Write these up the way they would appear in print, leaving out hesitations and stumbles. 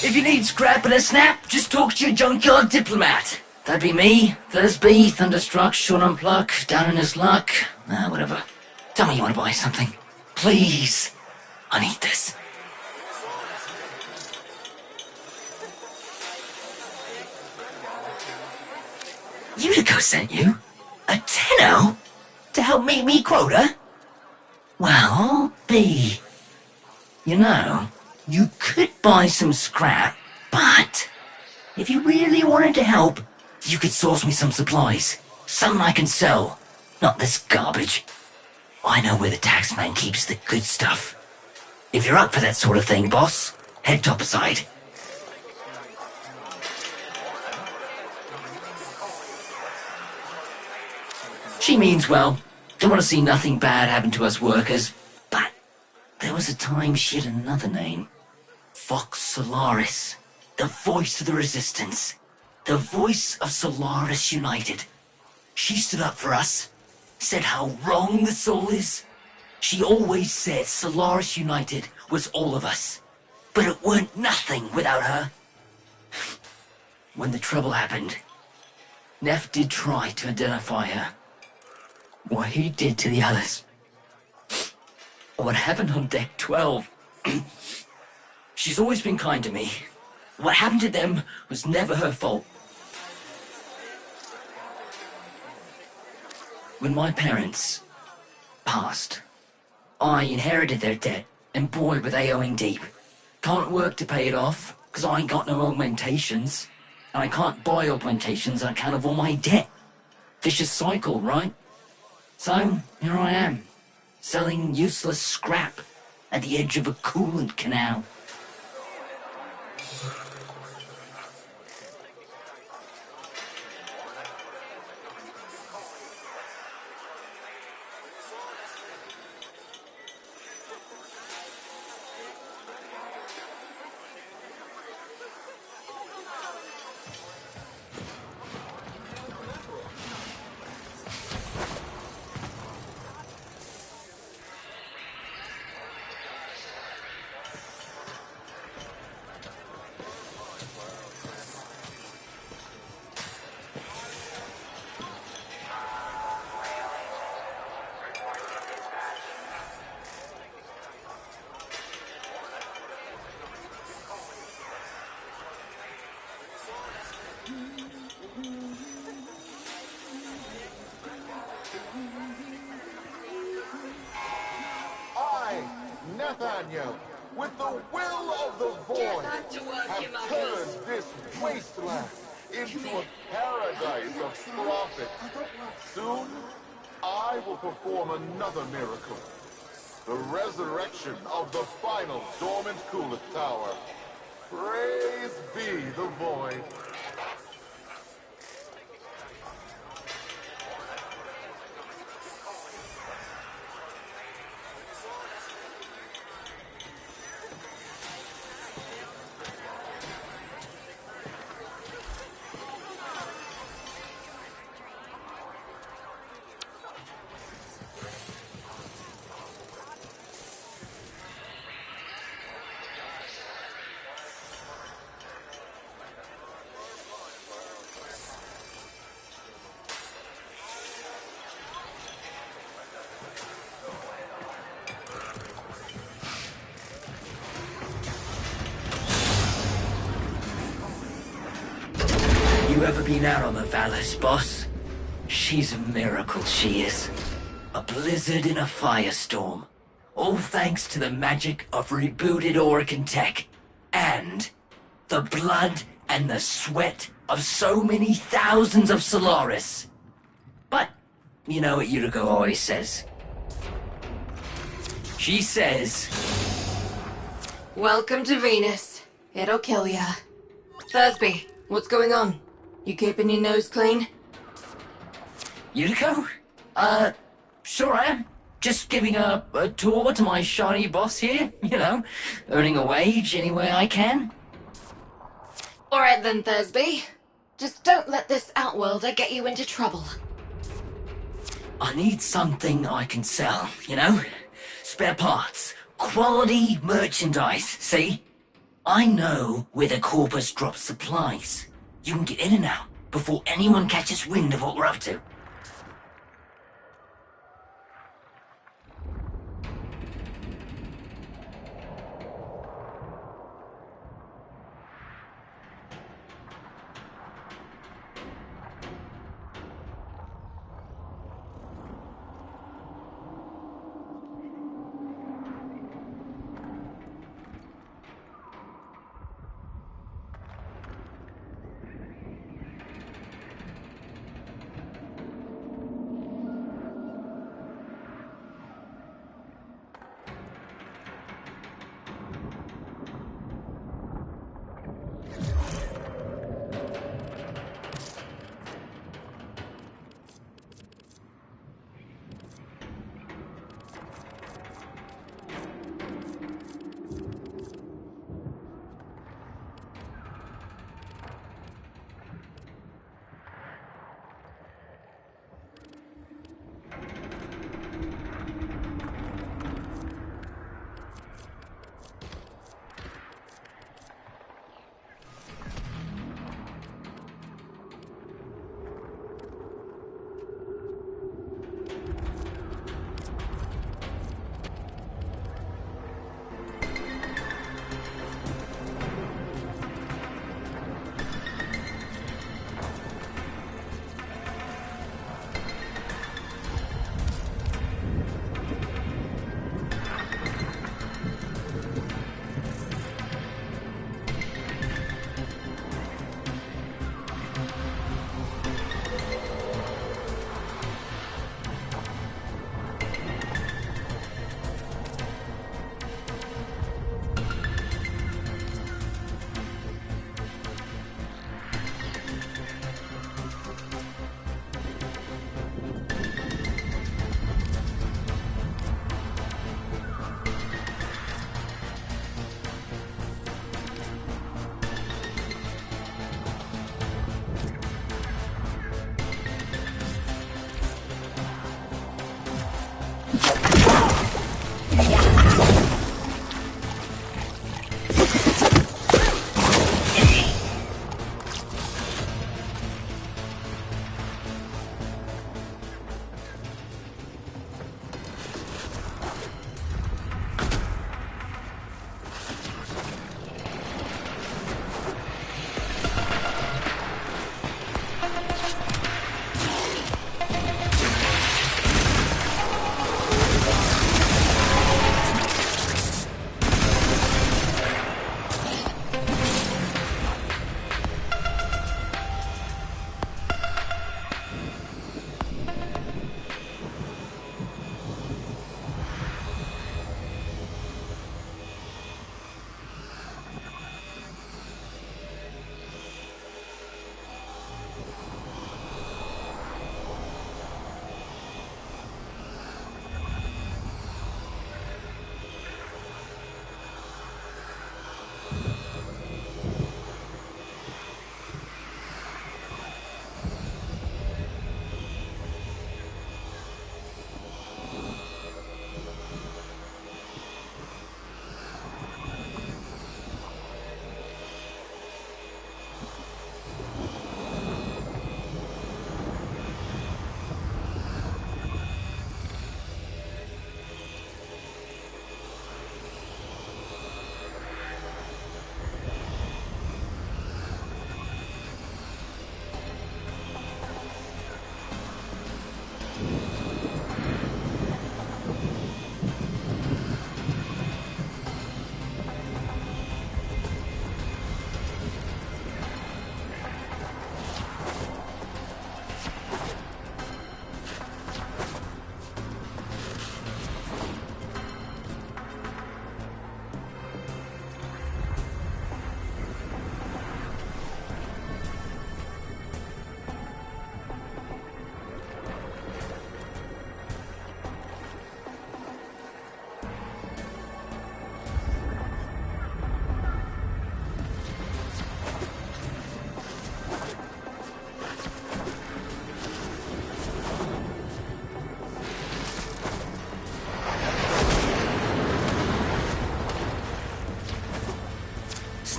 If you need scrap and a snap, just talk to your junkyard diplomat. That'd be me, Thursby, Thunderstruck, Sean Unpluck, down in his luck. Whatever. Tell me you want to buy something. Please. I need this. Utico sent you? A tenno? To help meet me quota? Well, B. You know, you could buy some scrap, but if you really wanted to help, you could source me some supplies. Something I can sell. Not this garbage. I know where the taxman keeps the good stuff. If you're up for that sort of thing, boss, head top aside. She means well. Don't want to see nothing bad happen to us workers. But there was a time she had another name. Fox Solaris. The voice of the resistance. The voice of Solaris United. She stood up for us. Said how wrong the soul is. She always said Solaris United was all of us. But it weren't nothing without her. When the trouble happened, Neff did try to identify her. What he did to the others. What happened on deck 12. She's always been kind to me. What happened to them was never her fault. When my parents passed, I inherited their debt, and boy were they owing deep. Can't work to pay it off, cause I ain't got no augmentations. And I can't buy augmentations on account of all my debt. Vicious cycle, right? So, here I am, selling useless scrap at the edge of a coolant canal. Nathaniel, with the will of the void, have turned this wasteland into a paradise of profit. Soon, I will perform another miracle. The resurrection of the final dormant coolant tower. Praise be the void. You ever been out on the Vallis, boss? She's a miracle, she is. A blizzard in a firestorm. All thanks to the magic of rebooted Orican tech. And the blood and the sweat of so many thousands of Solaris. But, you know what Utico always says. She says... Welcome to Venus. It'll kill ya. Thursby, what's going on? You keeping your nose clean? Utico? Sure I am. Just giving a tour to my shiny boss here, you know, earning a wage any way I can. Alright then, Thursby. Just don't let this outworlder get you into trouble. I need something I can sell, you know? Spare parts, quality merchandise, see? I know where the Corpus drops supplies. You can get in and out before anyone catches wind of what we're up to.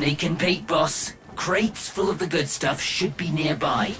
Sneak and peek, boss. Crates full of the good stuff should be nearby.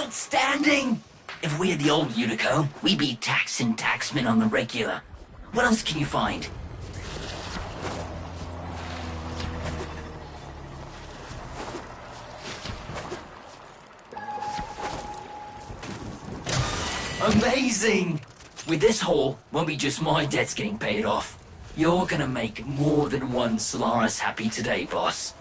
Outstanding! If we're the old Unico, we be taxing taxmen on the regular. What else can you find? Amazing! With this haul, won't be just my debts getting paid off. You're gonna make more than one Solaris happy today, boss.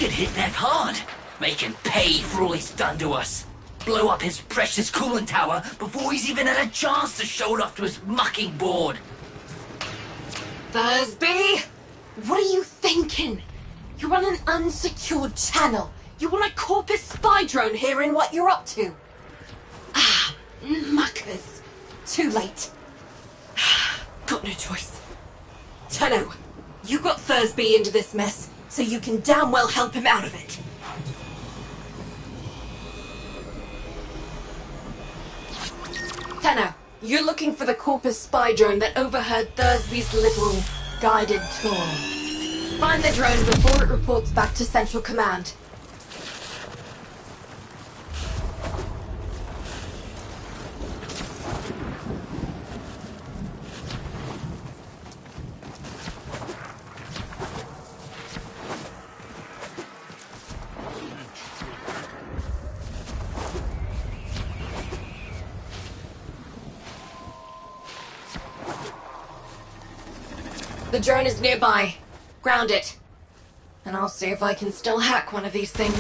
could hit that hard. Make him pay for all he's done to us. Blow up his precious coolant tower before he's even had a chance to show it off to his mucking board. Thursby! What are you thinking? You're on an unsecured channel. You want a Corpus spy drone hearing what you're up to? Ah, muckers. Too late. Got no choice. Tenno, you got Thursby into this mess, so you can damn well help him out of it. Tenno, you're looking for the Corpus spy drone that overheard Thursby's little guided tour. Find the drone before it reports back to Central Command. The drone is nearby. Ground it. And I'll see if I can still hack one of these things.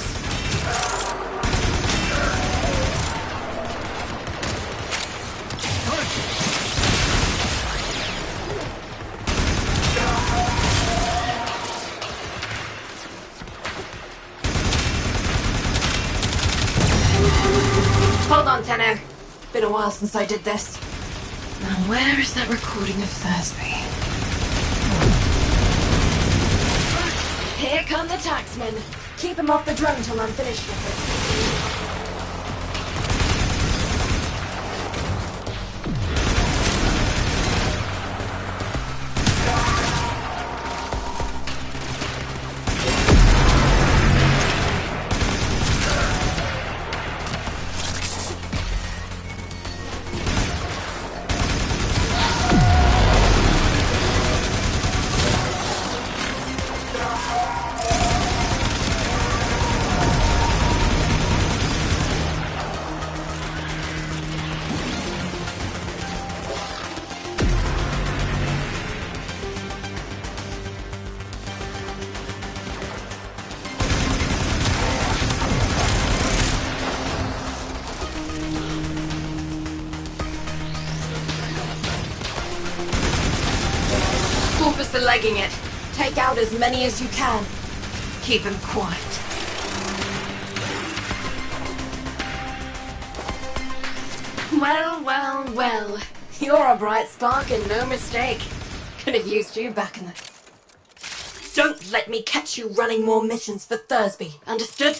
Hold on, Tenno. Been a while since I did this. Now where is that recording of Thursby? Here come the taxmen. Keep him off the drone till I'm finished with it. Corpus are legging it. Take out as many as you can. Keep him quiet. Well, well, well. You're a bright spark and no mistake. Could have used you back in the... Don't let me catch you running more missions for Thursby, understood?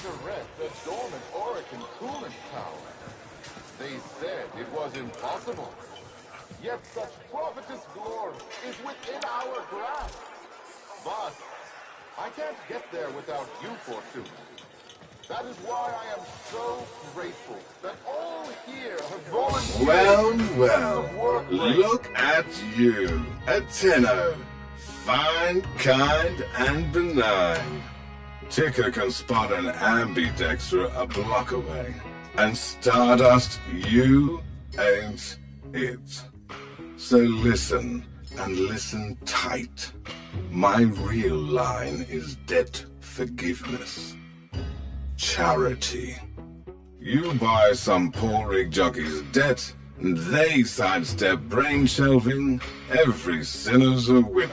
resurrect the dormant Orican coolant tower. They said it was impossible. Yet such prophetess glory is within our grasp. But I can't get there without you, Fortuna. That is why I am so grateful that all here have volunteered. Well, look at you, a Tenno. Fine, kind, and benign. Ticker can spot an ambidextra a block away. And Stardust, you ain't it. So listen, and listen tight. My real line is debt forgiveness. Charity. You buy some poor rig jockey's debt, and they sidestep brain shelving. Every sinner's a winner.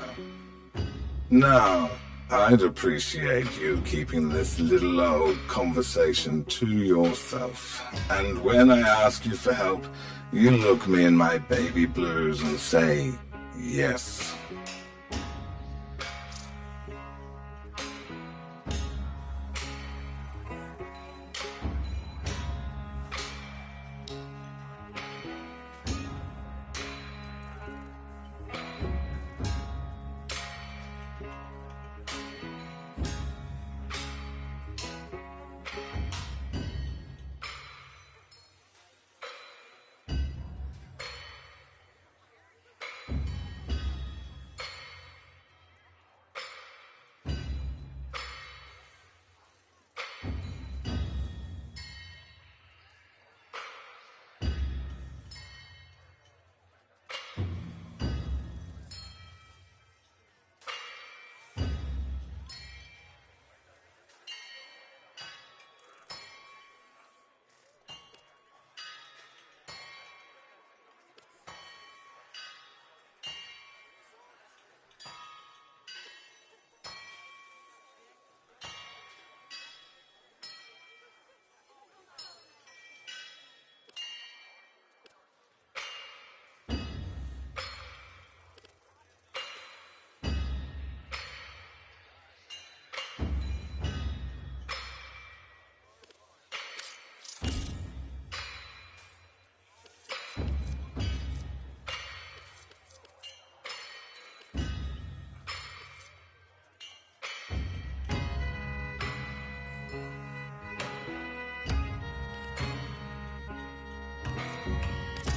Now, I'd appreciate you keeping this little old conversation to yourself. And when I ask you for help, you look me in my baby blues and say, yes.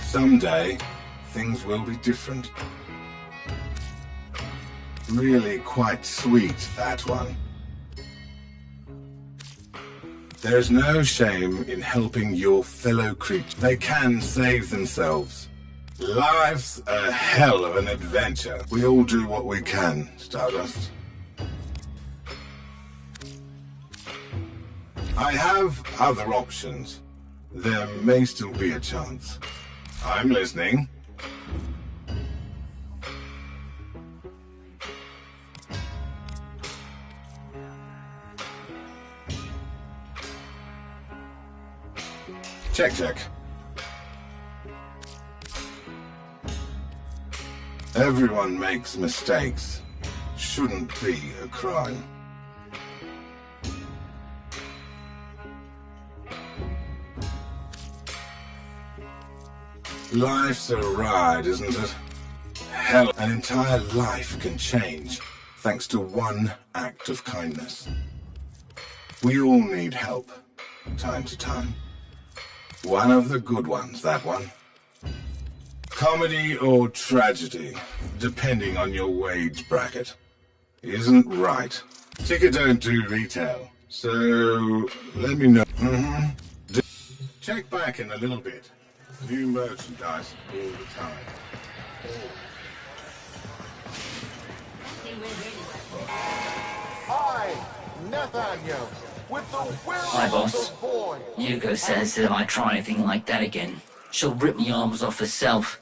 Someday, things will be different. Really quite sweet, that one. There's no shame in helping your fellow creatures. They can save themselves. Life's a hell of an adventure. We all do what we can, Stardust. I have other options. There may still be a chance. I'm listening. Check. Everyone makes mistakes. Shouldn't be a crime. Life's a ride, isn't it? Hell, an entire life can change thanks to one act of kindness. We all need help, time to time. One of the good ones, that one. Comedy or tragedy, depending on your wage bracket. Isn't right. Ticker don't do retail, so let me know. Check back in a little bit. New merchandise all the time. I, Nathaniel, with the will Hi, boss. of the void. Yuko says that if I try anything like that again, she'll rip me arms off herself.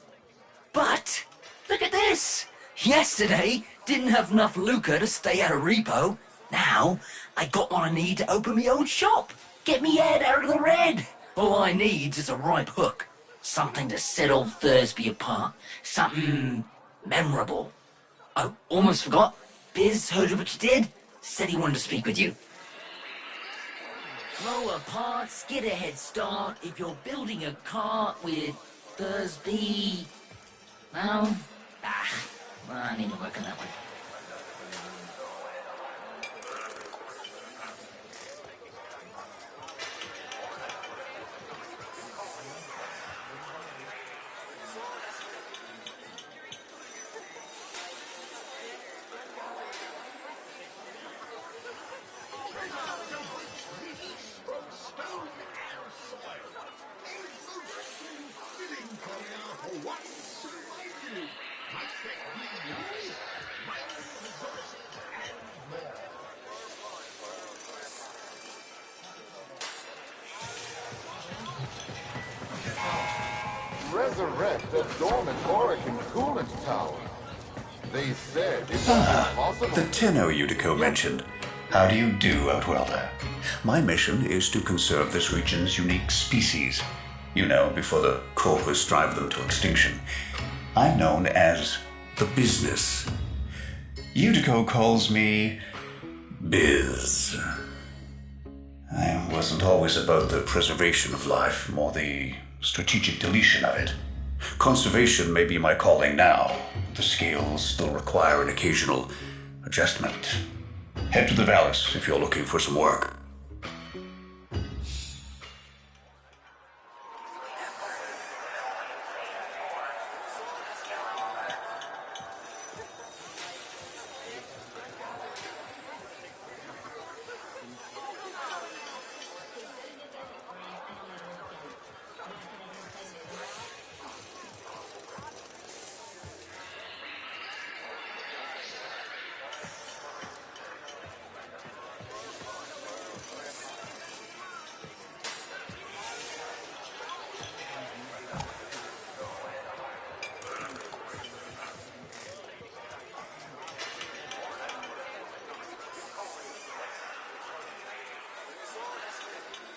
But, look at this! Yesterday, didn't have enough lucre to stay at a repo. Now, I got what I need to open my own shop. Get me head out of the red. All I need is a ripe hook. Something to set old Thursby apart. Something memorable. Oh, almost forgot. Biz heard of what you did. Said he wanted to speak with you. Lower parts, get a head start if you're building a cart with Thursby. No? I need to work on that one. Resurrect the dormant Orican coolant tower. They said it was impossible. The Tenno Utico mentioned. How do you do, Outwelder? My mission is to conserve this region's unique species. You know, before the Corpus drive them to extinction. I'm known as the Business. Utico calls me Biz. I wasn't always about the preservation of life, more the strategic deletion of it. Conservation may be my calling now. The scales still require an occasional adjustment. Head to the Vallis if you're looking for some work.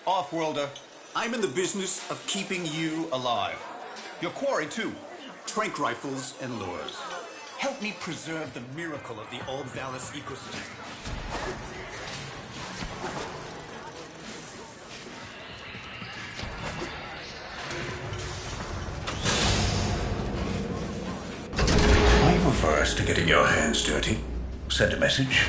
Off-worlder, I'm in the business of keeping you alive. Your quarry, too. Trank rifles and lures. Help me preserve the miracle of the old Vallis ecosystem. Are you averse to getting your hands dirty? Send a message.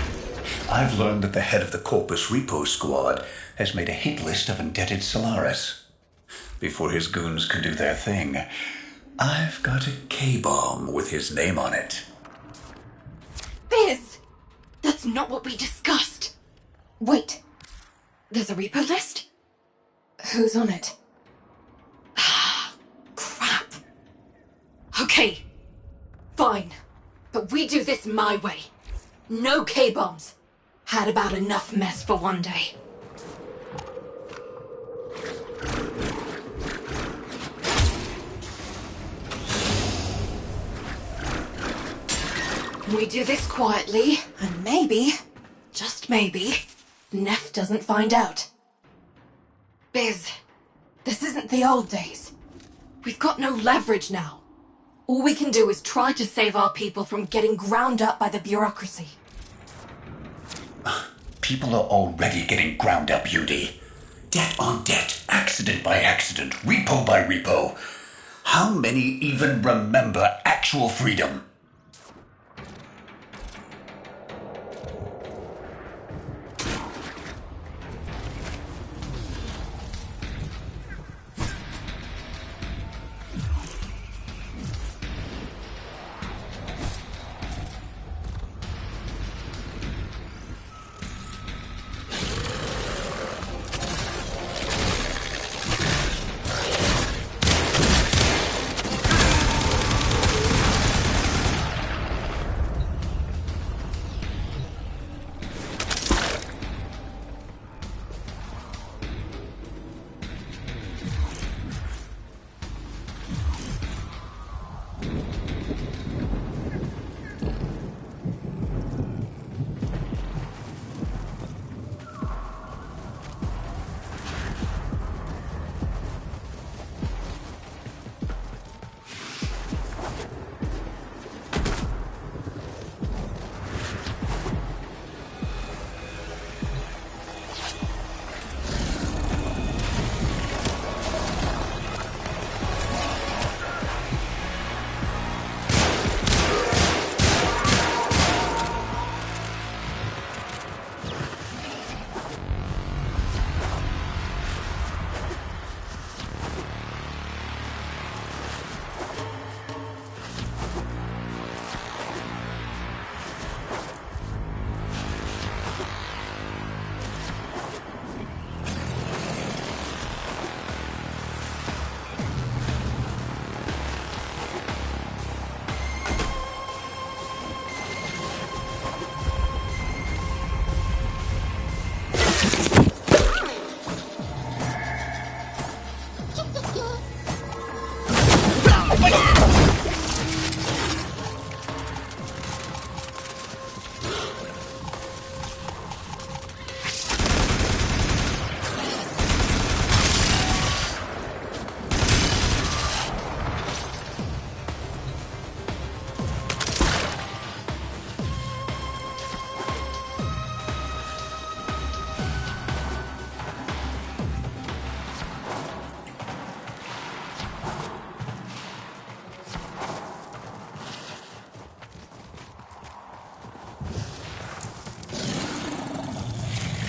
I've learned that the head of the Corpus Repo Squad has made a hit list of indebted Solaris. Before his goons can do their thing, I've got a K-bomb with his name on it. Biz! That's not what we discussed. Wait. There's a repo list? Who's on it? Crap. Okay. Fine. But we do this my way. No K-bombs. Had about enough mess for one day. We do this quietly, and maybe, just maybe, Neff doesn't find out. Biz, this isn't the old days. We've got no leverage now. All we can do is try to save our people from getting ground up by the bureaucracy. People are already getting ground up, Udi. Debt on debt, accident by accident, repo by repo. How many even remember actual freedom?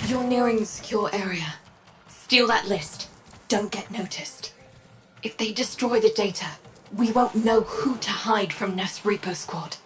You're nearing the secure area. Steal that list. Don't get noticed. If they destroy the data, we won't know who to hide from Neff's Repo Squad.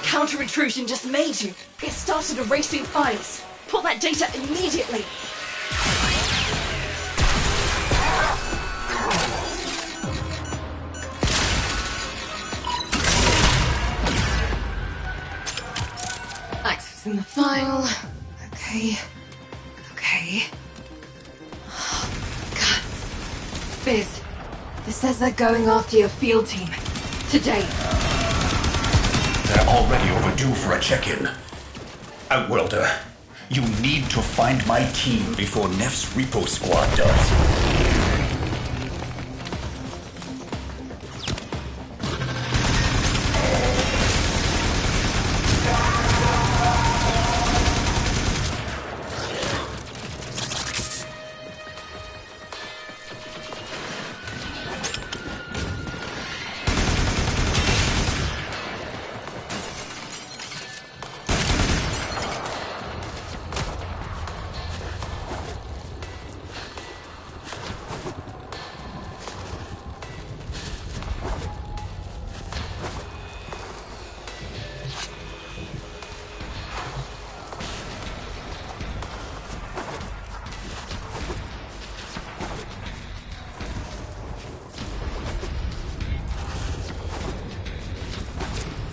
Counter-intrusion just made you. It started erasing files. Pull that data immediately. Accessing the file. Okay. Guts. Biz, this says they're going after your field team. Today. They're already overdue for a check-in. Outworlder, you need to find my team before Neff's Repo Squad does.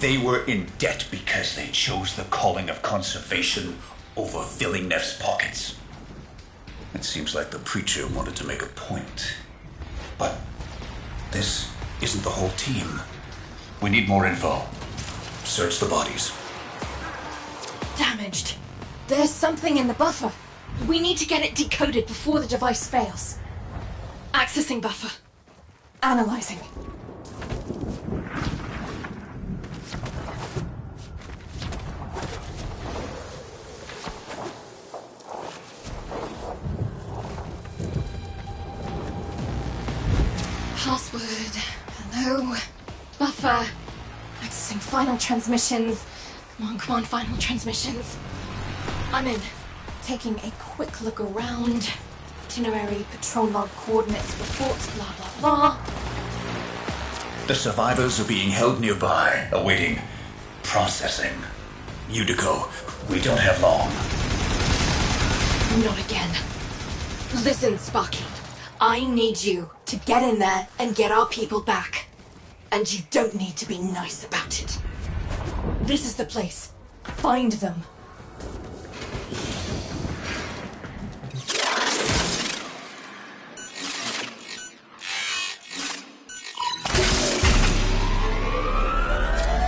They were in debt because they chose the calling of conservation over filling Neff's pockets. It seems like the preacher wanted to make a point. But this isn't the whole team. We need more info. Search the bodies. Damaged. There's something in the buffer. We need to get it decoded before the device fails. Accessing buffer. Analyzing. Password. Hello. Buffer. Accessing final transmissions. Come on, final transmissions. I'm in. Taking a quick look around. Itinerary, patrol log coordinates, reports, blah, blah, blah. The survivors are being held nearby, awaiting processing. Unico, we don't have long. Not again. Listen, Sparky. I need you to get in there and get our people back. And you don't need to be nice about it. This is the place. Find them.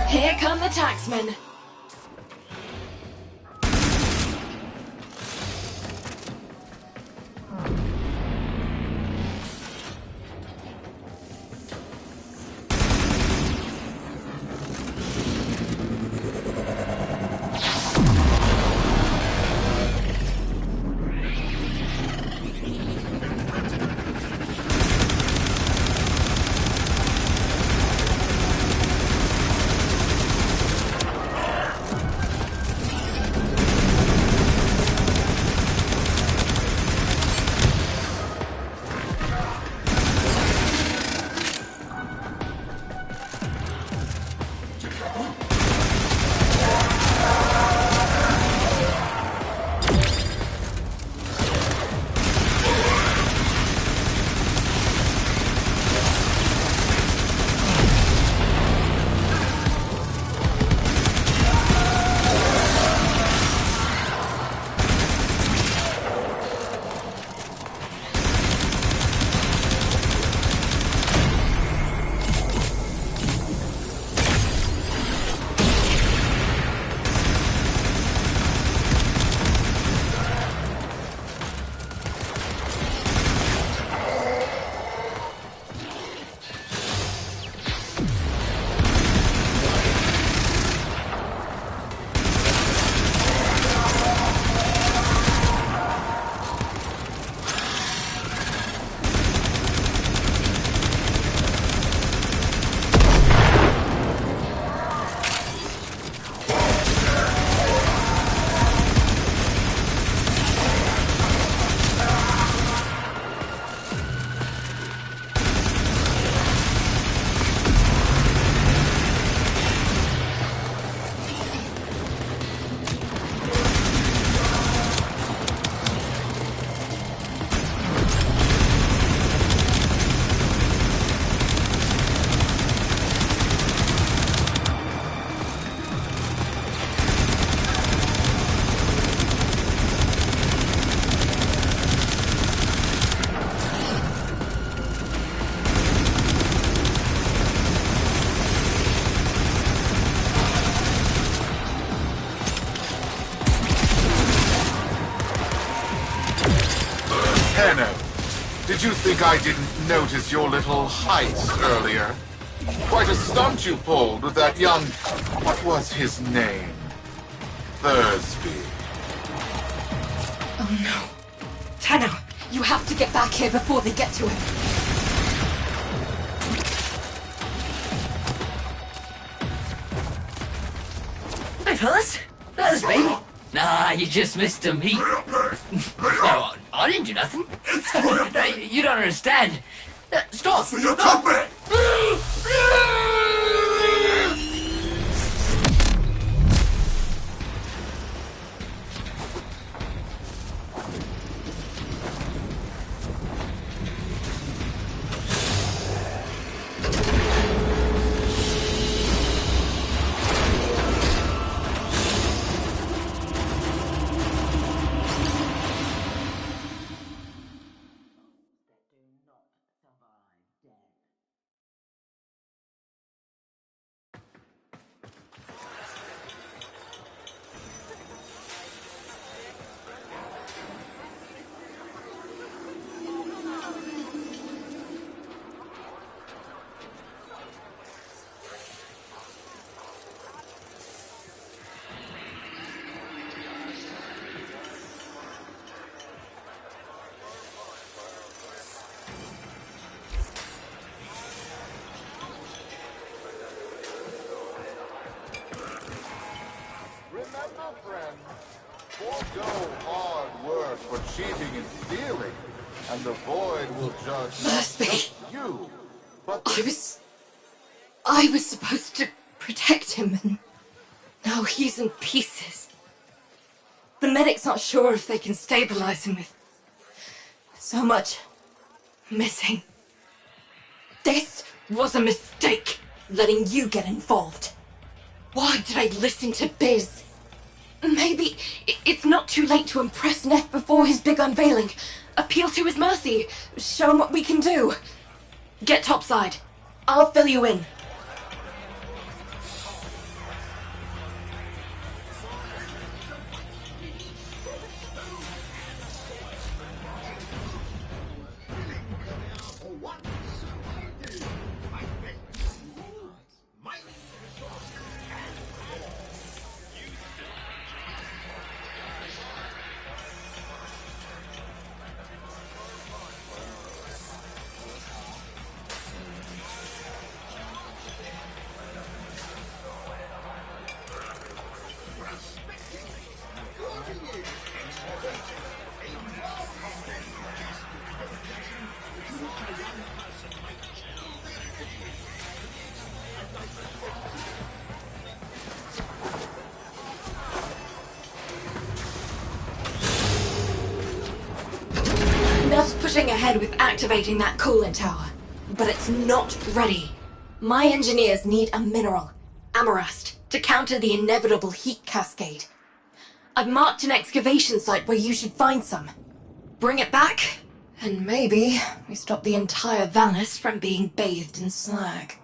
Here come the taxmen. Did you think I didn't notice your little heist earlier? Quite a stunt you pulled with that young... What was his name? Thursby. Oh no. Tenno, you have to get back here before they get to him. Hey, fellas. That's me. Nah, you just missed a meet. No, I didn't do nothing. No, you don't understand. Stop! Stop it! Remember, friend, forego hard work for cheating and stealing, and the void will judge not just you, but I was supposed to protect him, and now he's in pieces. The medic's not sure if they can stabilize him with so much missing. This was a mistake, letting you get involved. Why did I listen to Biz? Maybe it's not too late to impress Neff before his big unveiling. Appeal to his mercy. Show him what we can do. Get topside. I'll fill you in. Neff's pushing ahead with activating that coolant tower, but it's not ready. My engineers need a mineral, amarast, to counter the inevitable heat cascade. I've marked an excavation site where you should find some. Bring it back, and maybe we stop the entire Valis from being bathed in slag.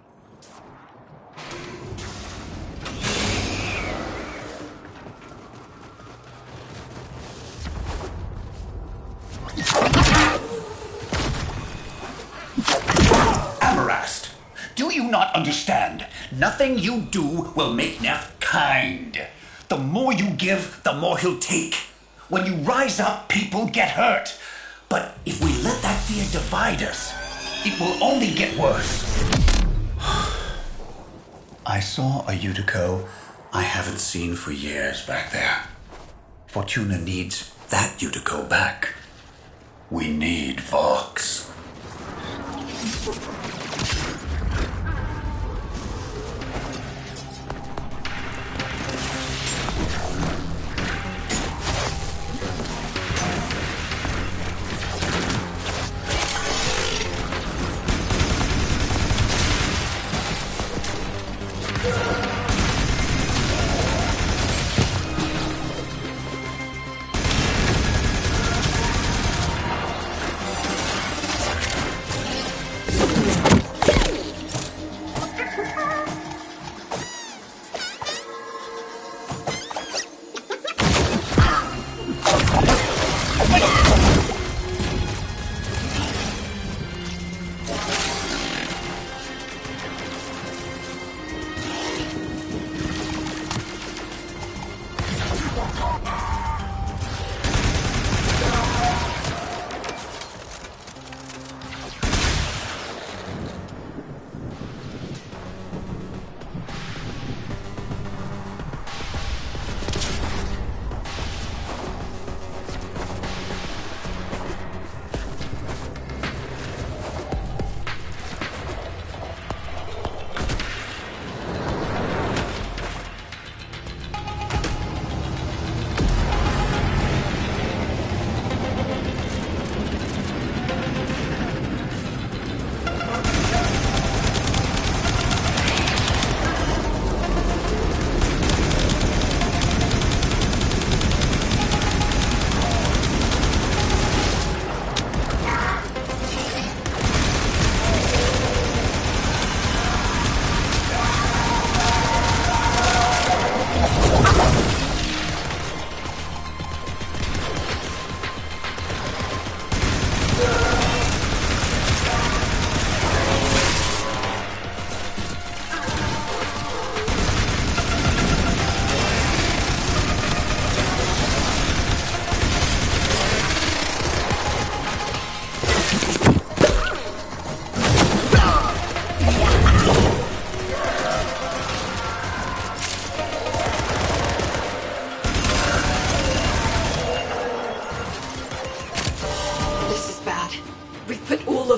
Amarast, do you not understand? Nothing you do will make Neff kind. The more you give, the more he'll take. When you rise up, people get hurt. But if we let that fear divide us, it will only get worse. I saw a Utico I haven't seen for years back there. Fortuna needs that Utico back. We need Vox.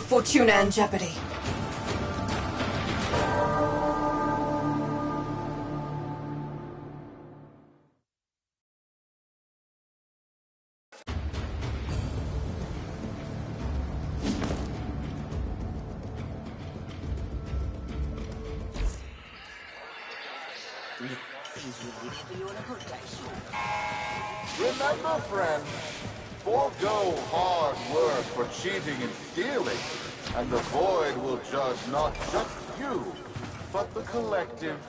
Fortuna in jeopardy. Remember, friend, forego hard work for cheating and stealing, and the Void will judge not just you, but the collective.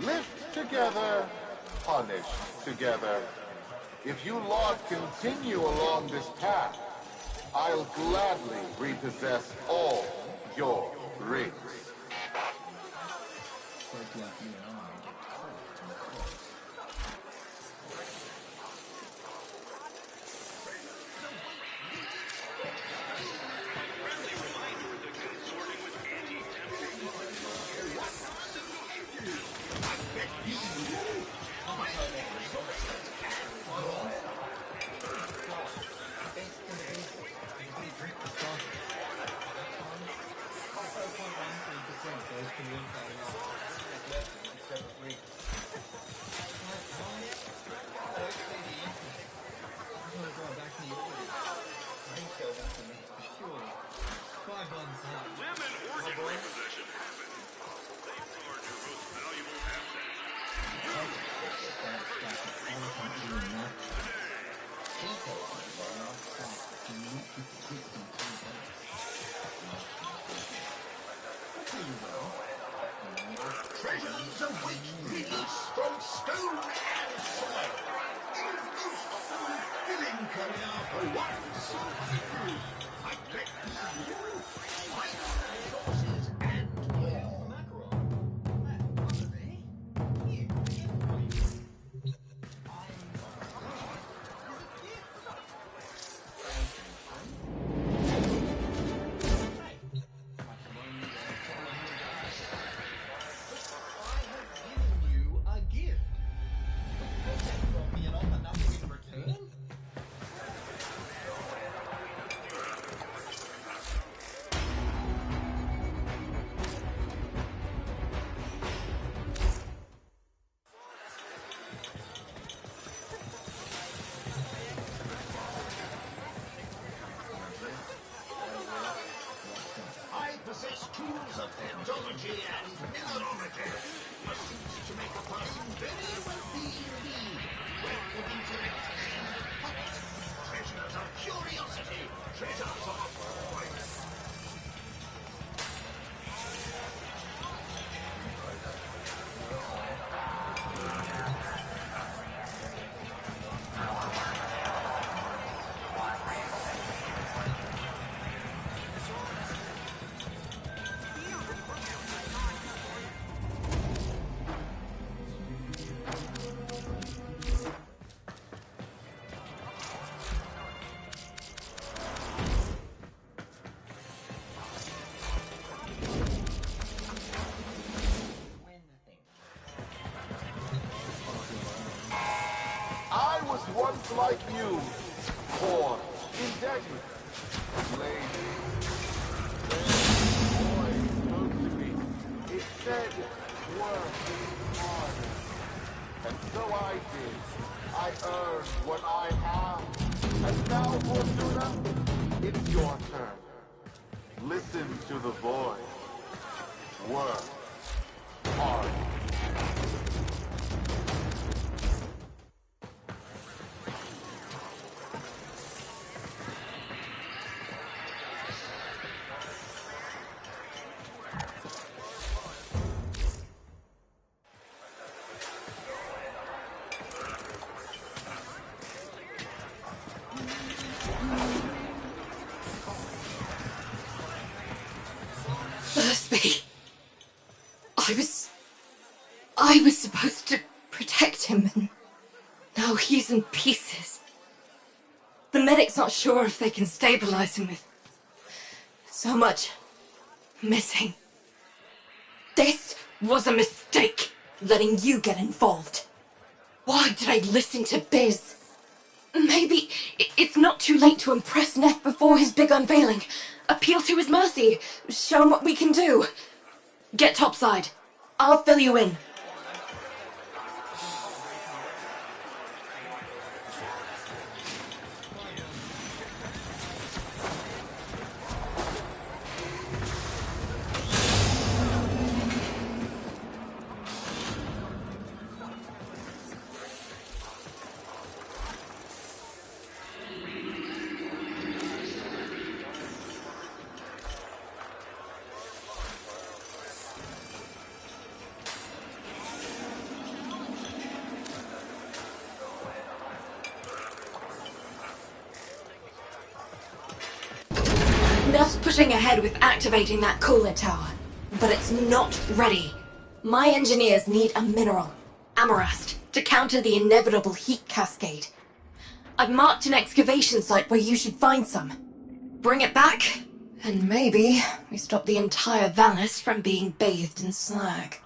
Live together, punish together. If you lot continue along this path, I'll gladly repossess all your rings. Treasures await release from stone and soil. Filling career for once. I bet resources and more. Possess tools of phantology and mineralogy. Machines to make a fine, very wealthy indeed. Wealth of intellect and pocket. Treasures of curiosity. Treasures of void. I was once like you, poor, indebted, lazy. Then voice spoke to me. It said, work harder. And so I did. I earned what I have. And now, Fortuna, it's your turn. Listen to the voice. Work hard. Thursby. I was supposed to protect him, and now he's in pieces. The medic's not sure if they can stabilize him with so much missing. This was a mistake, letting you get involved. Why did I listen to Biz? Maybe it's not too late to impress Neff before his big unveiling. Appeal to his mercy. Show him what we can do. Get topside. I'll fill you in. pushing ahead with activating that coolant tower, but it's not ready. My engineers need a mineral, amarast, to counter the inevitable heat cascade. I've marked an excavation site where you should find some. Bring it back, and maybe we stop the entire Valis from being bathed in slag.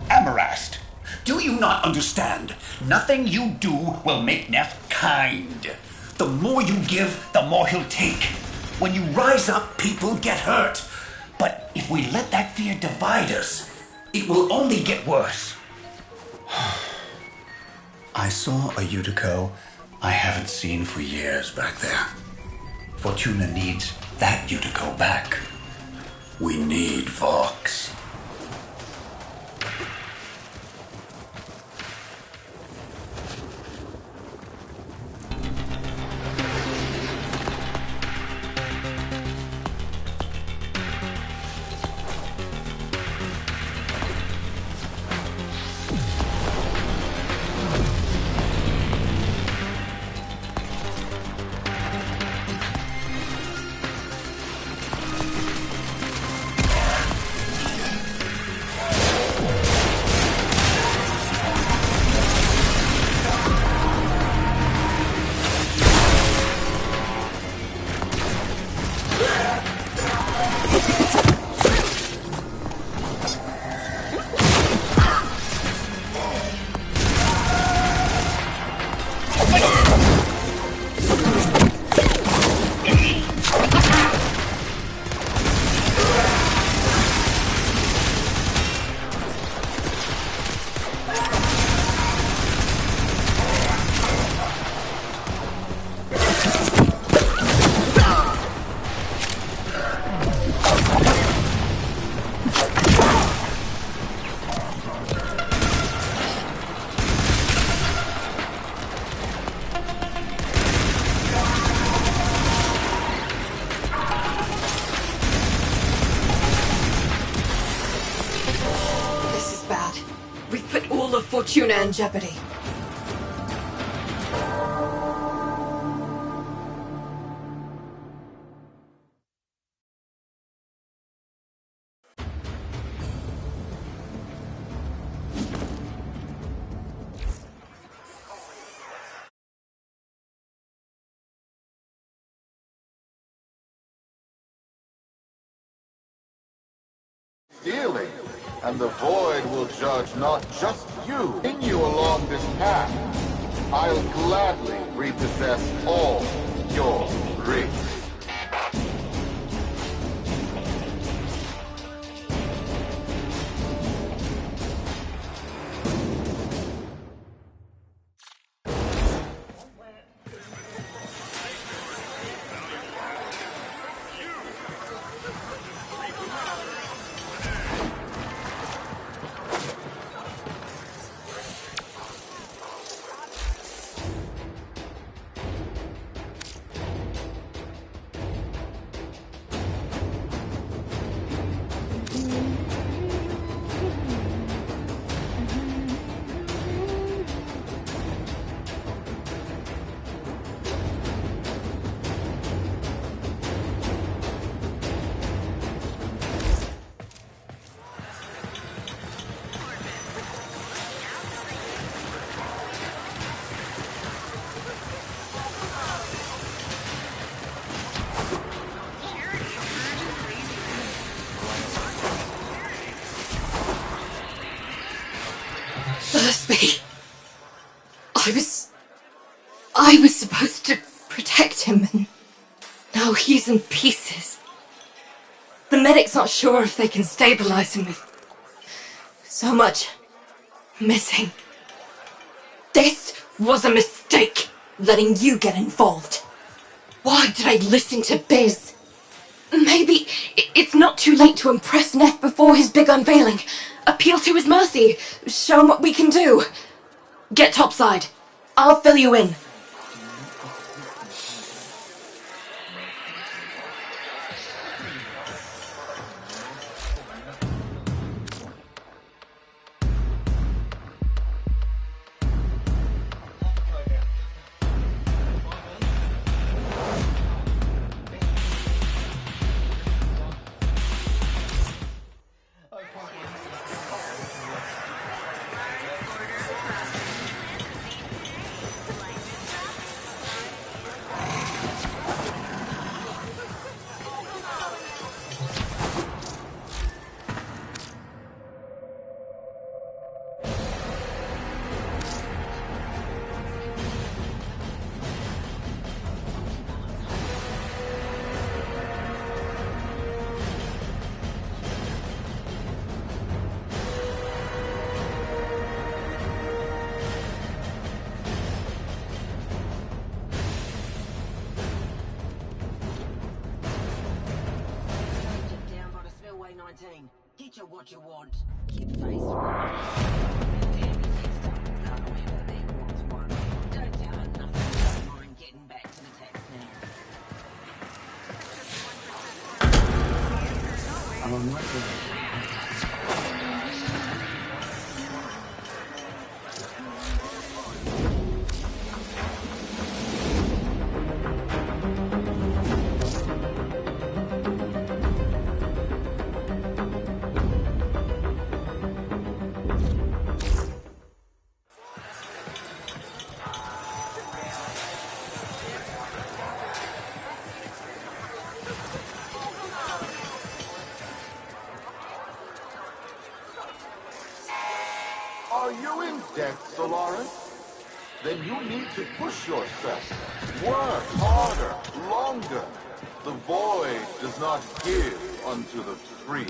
Amarast, do you not understand? Nothing you do will make Neff kind. The more you give, the more he'll take. When you rise up, people get hurt. But if we let that fear divide us, it will only get worse. I saw a Utico I haven't seen for years back there. Fortuna needs that Utico back. We need Vox. Fortuna in jeopardy. Stealing, and the void will judge not just you. Continue along this path. I'll gladly repossess all your rings. Thursby. I was supposed to protect him, and now he's in pieces. The medic's not sure if they can stabilize him with so much missing. This was a mistake, letting you get involved. Why did I listen to Biz? Maybe it's not too late to impress Neff before his big unveiling. Appeal to his mercy. Show him what we can do. Get topside. I'll fill you in. Quarantine. Get you what you want. Kid face. Damn, you fixed up. However, there was one. Don't tell her nothing. Don't mind getting back to the text now. I'm on record. Are you in debt, Solaris? Then you need to push yourself. Work harder, longer. The void does not give unto the free.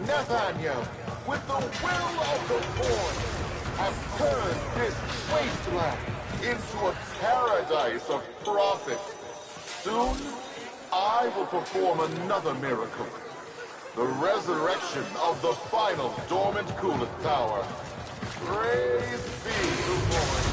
Nathaniel, with the will of the void, have turned this wasteland into a paradise of profit. Soon, I will perform another miracle. The resurrection of the final dormant coolant tower. Praise be the void.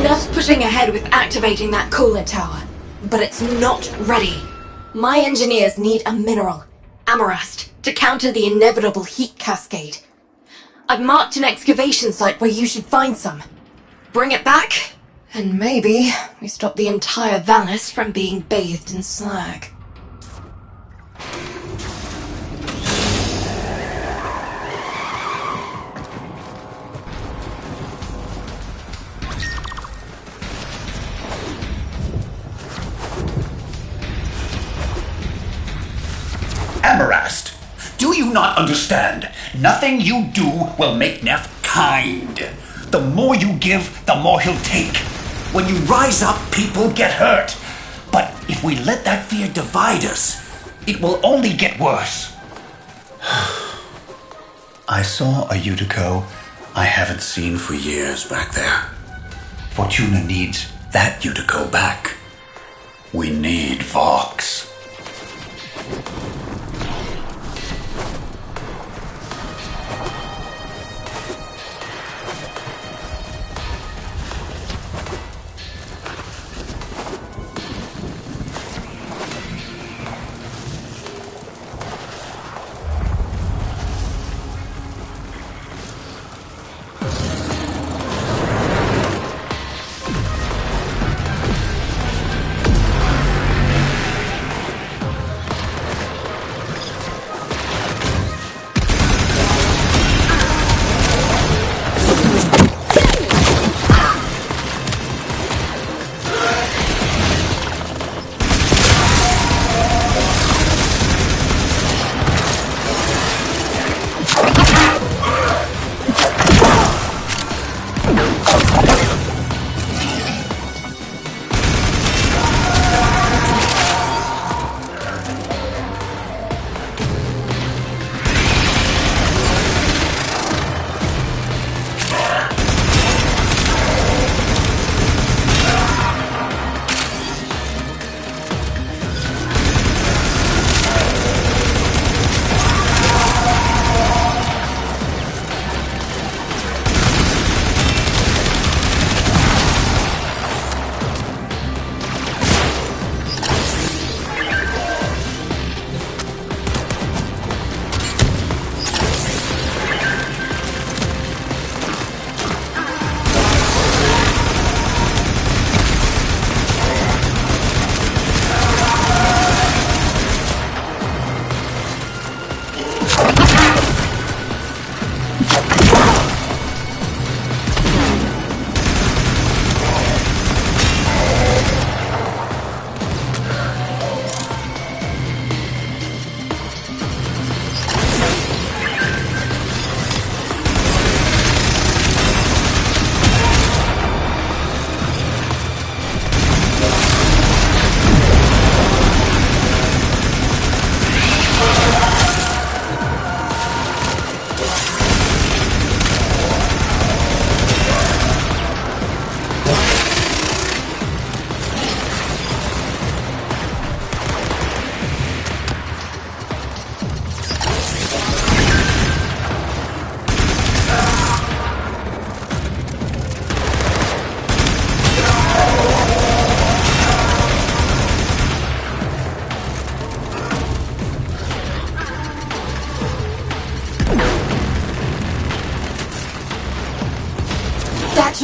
Nuff's pushing ahead with activating that coolant tower, but it's not ready. My engineers need a mineral, amarast, to counter the inevitable heat cascade. I've marked an excavation site where you should find some. Bring it back, and maybe we stop the entire Valis from being bathed in slag. Amarast, do you not understand? Nothing you do will make Neff kind. The more you give, the more he'll take. When you rise up, people get hurt. But if we let that fear divide us, it will only get worse. I saw a Utico I haven't seen for years back there. Fortuna needs that Utico back. We need Vox.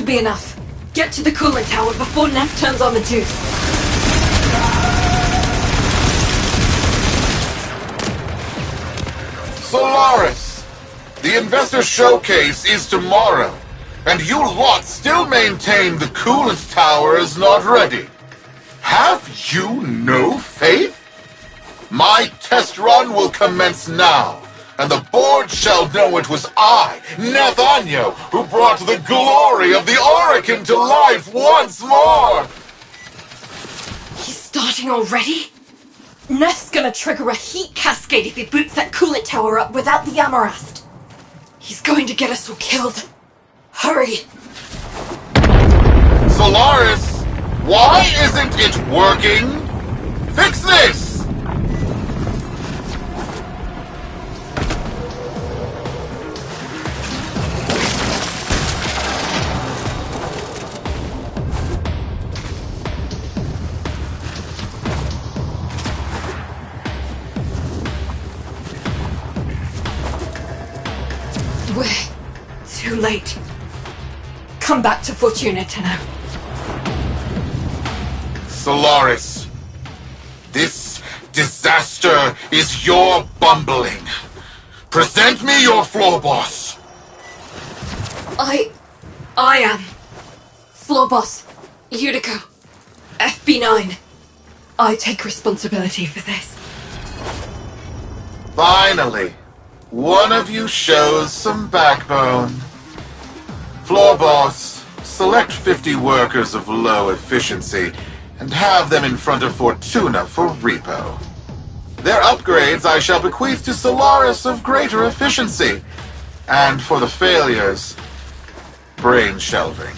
to be enough. Get to the coolant tower before Neff turns on the juice. Solaris! The investor showcase is tomorrow, and you lot still maintain the coolant tower is not ready. Have you no faith? My test run will commence now, and the board shall know it was I, Nathaniel, who brought the glory of the Oracle to life once more! He's starting already? Neff's gonna trigger a heat cascade if he boots that coolant tower up without the Amarast. He's going to get us all killed. Hurry! Solaris, why isn't it working? Fix this! We're too late. Come back to Fortuna, Tenno. Solaris, this disaster is your bumbling. Present me your floor boss. I am. Floor boss, Udico, FB9. I take responsibility for this. Finally, one of you shows some backbone. Floor boss, select 50 workers of low efficiency and have them in front of Fortuna for repo. Their upgrades I shall bequeath to Solaris of greater efficiency. And for the failures, brain shelving.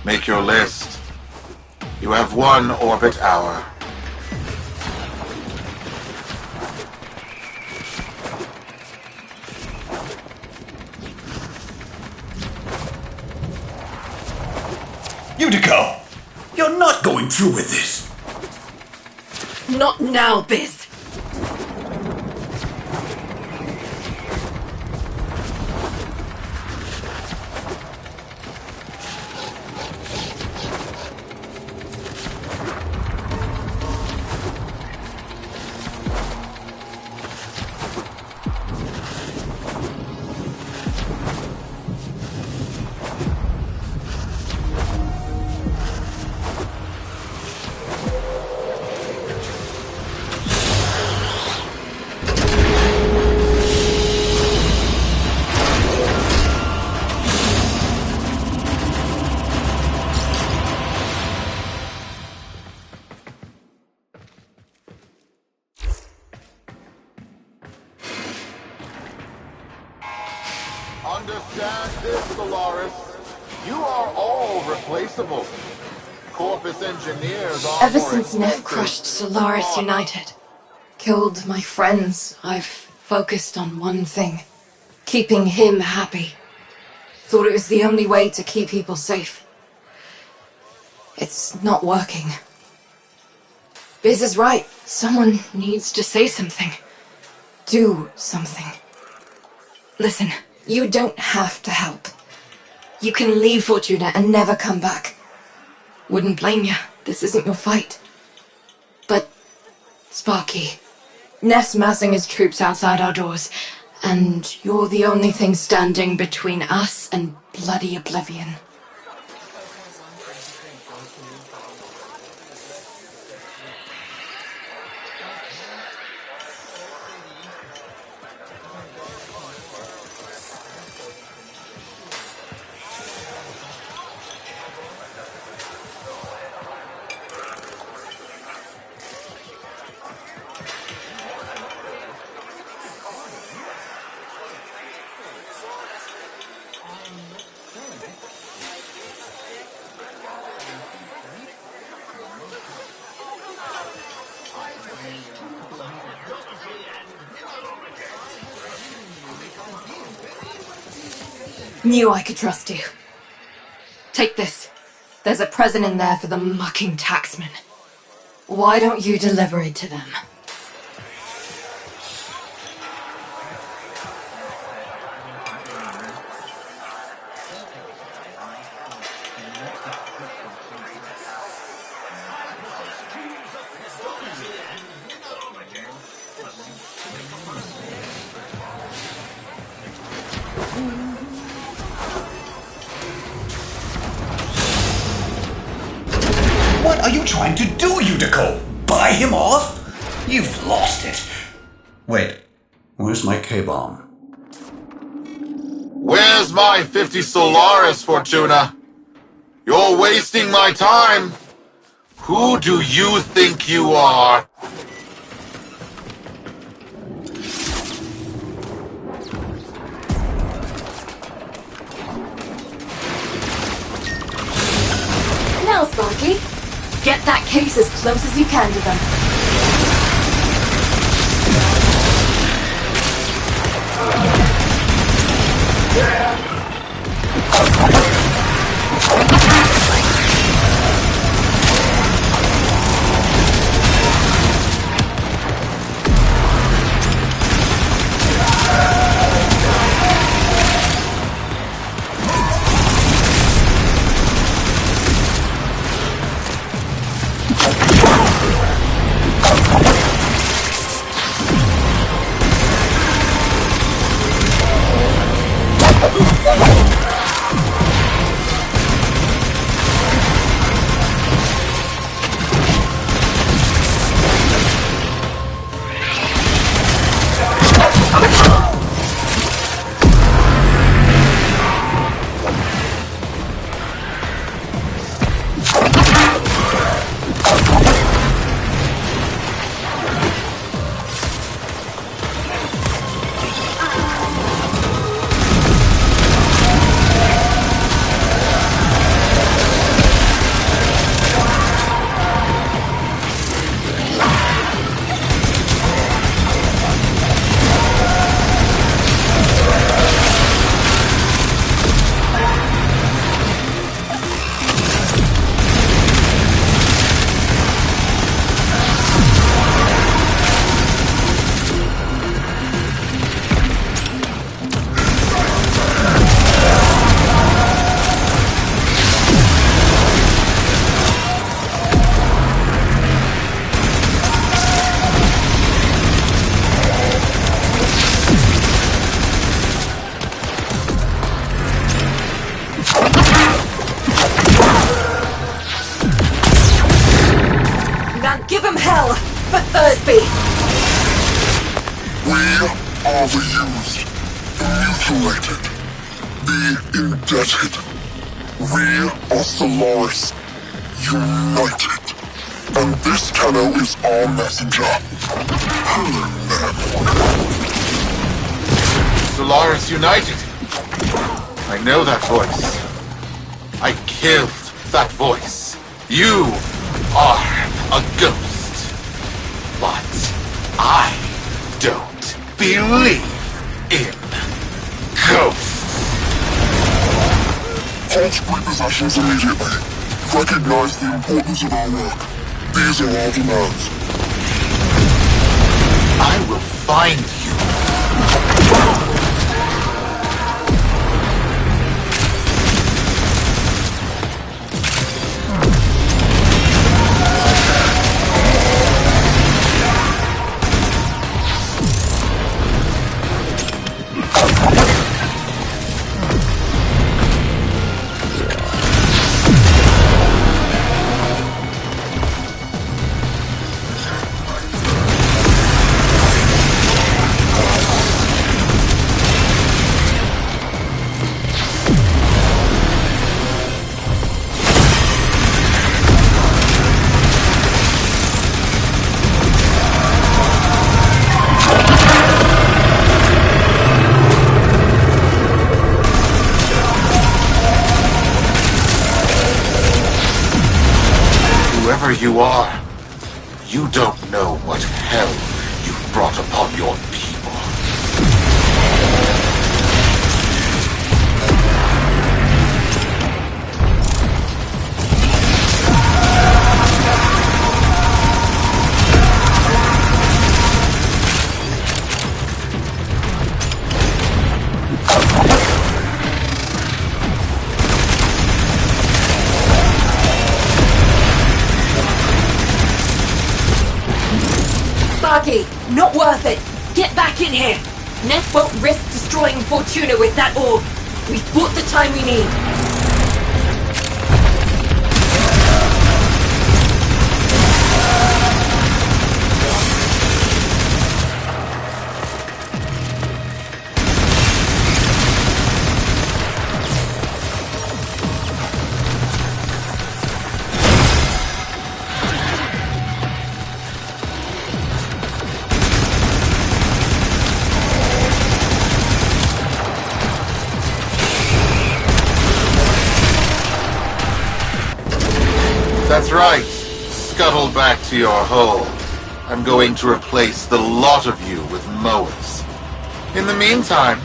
Make your list. You have 1 orbit hour. Udico! You're not going through with this! Not now, Biz. Understand this, Solaris. You are all replaceable. Corpus engineers are Ever more since Neff expensive. crushed Solaris United, killed my friends, I've focused on one thing. Keeping him happy. Thought it was the only way to keep people safe. It's not working. Biz is right. Someone needs to say something. Do something. Listen, you don't have to help. You can leave Fortuna and never come back. Wouldn't blame you. This isn't your fight. But, Sparky, Neff's massing his troops outside our doors, and you're the only thing standing between us and bloody oblivion. Knew I could trust you. Take this. There's a present in there for the mucking taxman. Why don't you deliver it to them? are you trying to do, Utico? Buy him off? You've lost it. Wait, where's my K-bomb? Where's my 50 Solaris, Fortuna? You're wasting my time. Who do you think you are? Now, Sparky, get that case as close as you can to them. Give him hell for Thursby! We are the used, the mutilated, the indebted. We are Solaris, united. And this Tenno is our messenger. Solaris United. I know that voice. I killed that voice. You are a ghost. But I don't believe in ghosts. Halt repossessions immediately. Recognize the importance of our work. These are our demands. I will find you. Whoever you are, you don't know what hell you've brought upon your people. Sparky, not worth it. Get back in here. Nef won't risk destroying Fortuna with that orb. We've bought the time we need. right. Scuttle back to your hole. I'm going to replace the lot of you with mowers. In the meantime,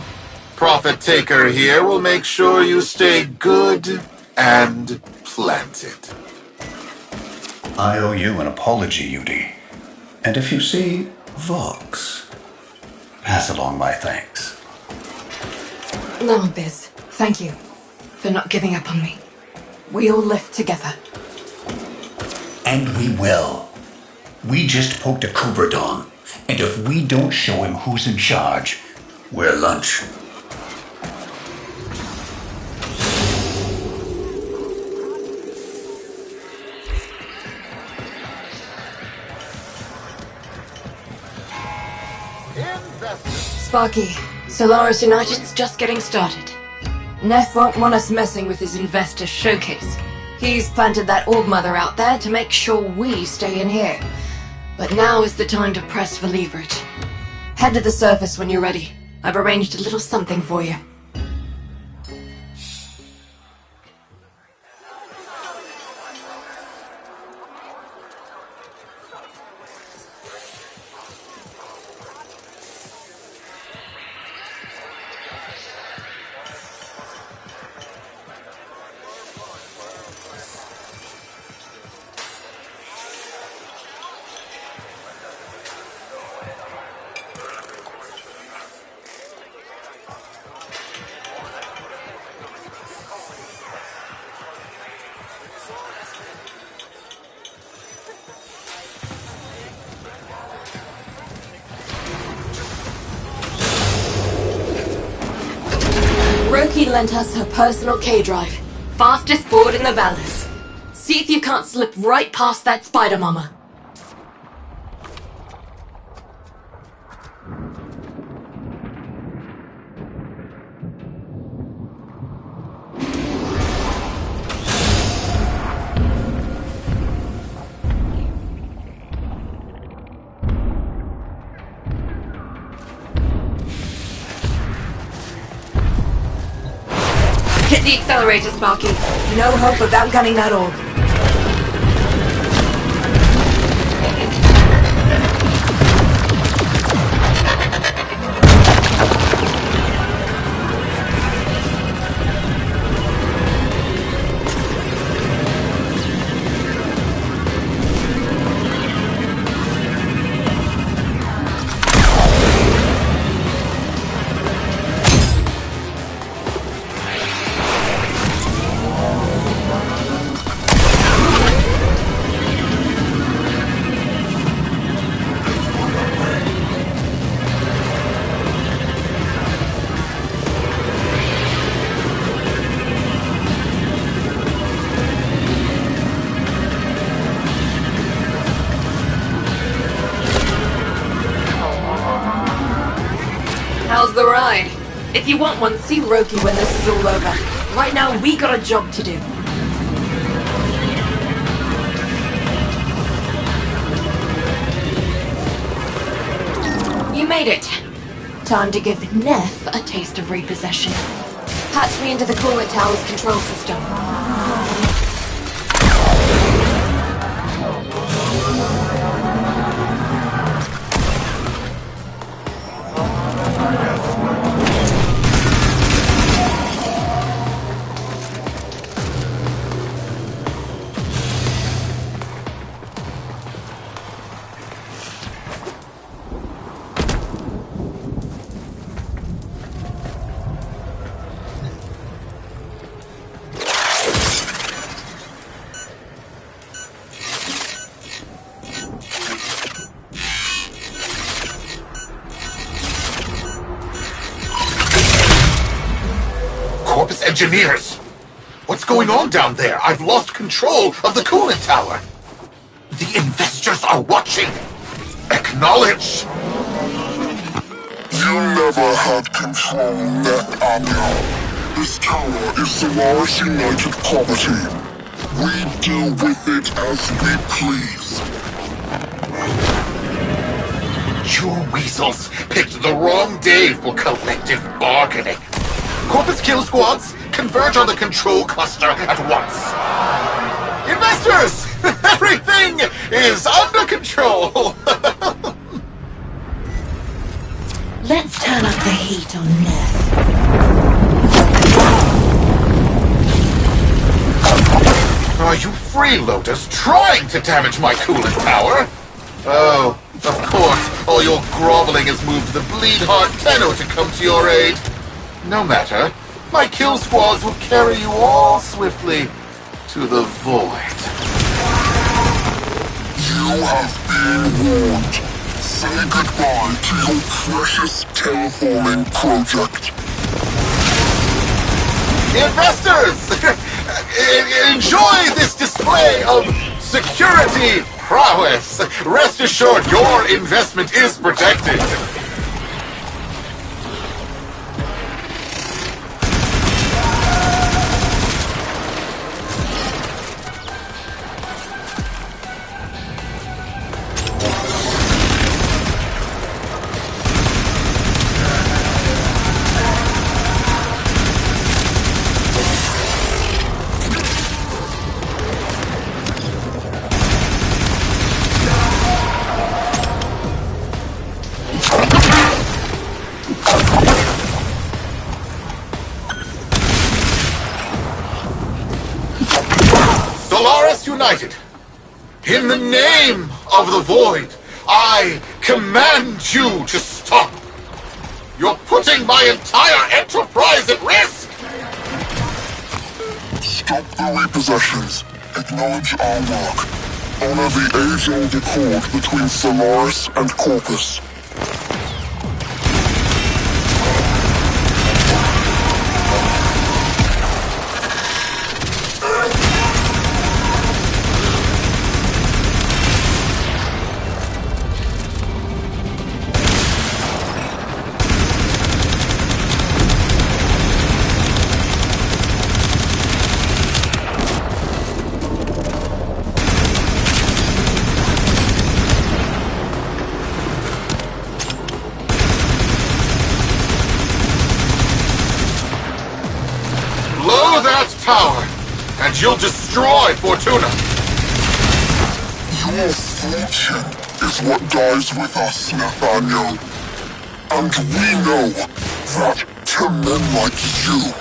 Profit Taker here will make sure you stay good and planted. I owe you an apology, Udi. And if you see Vox, pass along my thanks. No, Biz. Thank you for not giving up on me. We all live together. And we will. We just poked a Kubradon, and if we don't show him who's in charge, we're lunch. Sparky, Solaris United's just getting started. Neff won't want us messing with his investor showcase. He's planted that orb mother out there to make sure we stay in here. But now is the time to press for leverage. Head to the surface when you're ready. I've arranged a little something for you. Roki lent us her personal K-drive. Fastest board in the Vallis. See if you can't slip right past that spider mama. Hit the accelerator, Sparky. No hope of outgunning that orb. How's the ride? If you want one, see Roki when this is all over. Right now, we got a job to do. You made it. Time to give Neff a taste of repossession. Patch me into the coolant tower's control system. Corpus engineers! What's going on down there? I've lost control of the coolant tower. The investors are watching. Acknowledge! You never had control, Net Amiel. This tower is Solaris United property. We deal with it as we please. You weasels picked the wrong day for collective bargaining. Corpus kill squads, converge on the control cluster at once. Investors! Everything is under control. Let's turn up the heat on Neth. Are you freeloaders trying to damage my coolant tower? Oh, of course, all your groveling has moved the bleed-heart Tenno to come to your aid. No matter, my kill squads will carry you all swiftly to the void. You have been warned. Say goodbye to your precious terraforming project. Investors! Enjoy this display of security prowess! Rest assured your investment is protected! Solaris United, in the name of the Void, I command you to stop! You're putting my entire enterprise at risk! Stop the repossessions. Acknowledge our work. Honor the age-old accord between Solaris and Corpus. Blow that tower, and you'll destroy Fortuna! Your fortune is what dies with us, Nathaniel. And we know that to men like you,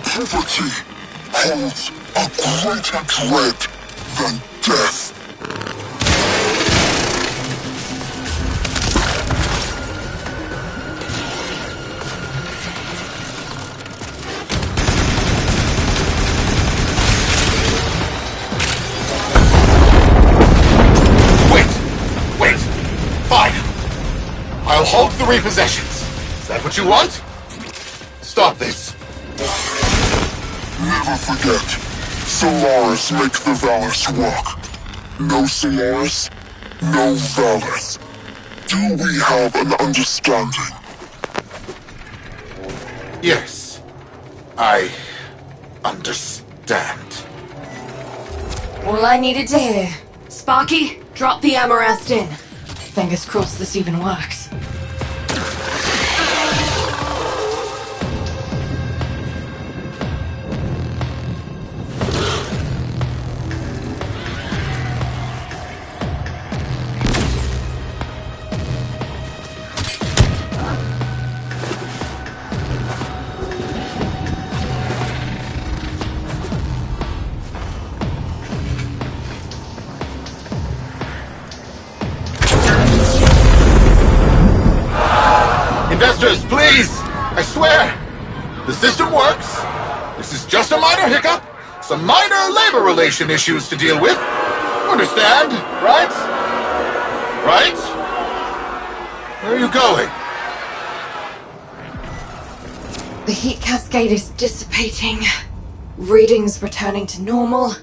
poverty holds a greater dread than death. Wait! Fine! I'll halt the repossessions. Is that what you want? Stop this. Never forget, Solaris make the Valus work. No Solaris, no Valus. Do we have an understanding? Yes, I understand. All I needed to hear. Sparky, drop the Amarest in. Fingers crossed this even works. Investors, please! I swear! The system works. This is just a minor hiccup. Some minor labor relation issues to deal with. Understand, right? Right? Where are you going? The heat cascade is dissipating. Readings returning to normal.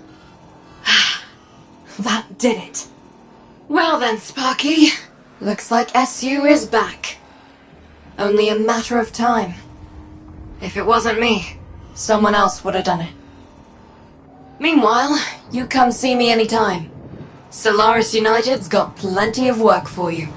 That did it. Well then, Sparky. Looks like SU is back. Only a matter of time. If it wasn't me, someone else would have done it. Meanwhile, you come see me anytime. Solaris United's got plenty of work for you.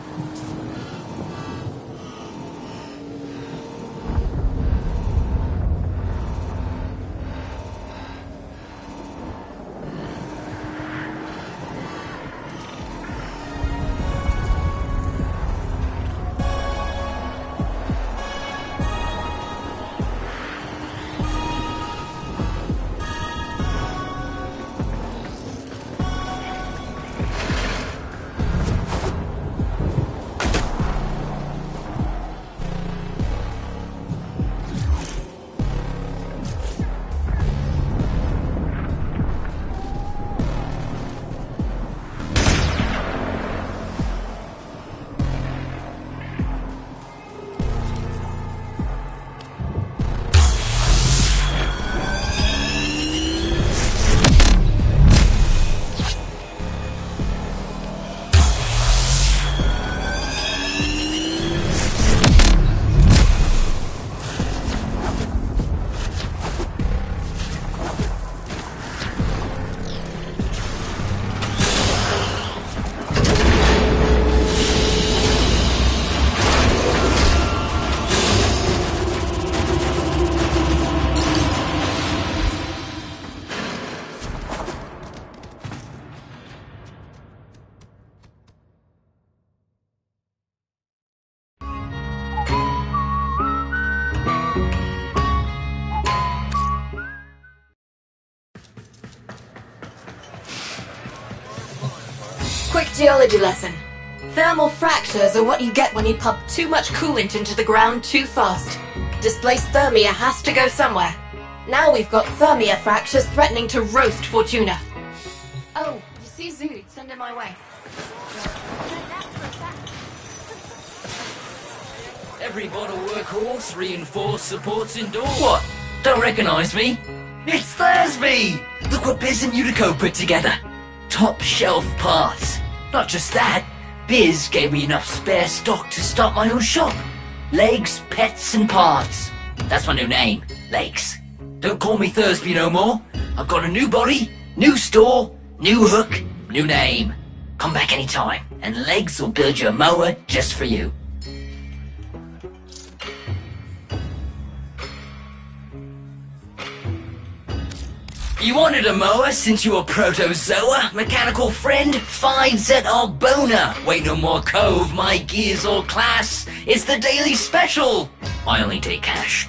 geology lesson. Thermal fractures are what you get when you pump too much coolant into the ground too fast. Displaced thermia has to go somewhere. Now we've got thermia fractures threatening to roast Fortuna. Oh, you see Zood, send him my way. Every bottle workhorse, reinforced supports indoor. What? Don't recognize me? It's Thursby! Look what Biz and Utico put together. Top shelf parts. Not just that, Biz gave me enough spare stock to start my own shop. Legs, pets, and parts. That's my new name, Legs. Don't call me Thursby no more. I've got a new body, new store, new hook, new name. Come back anytime, and Legs will build you a mower just for you. You wanted a mower since you were protozoa? Mechanical friend? Finds at Arbona. Wait no more cove, my gears or class. It's the daily special. I only take cash.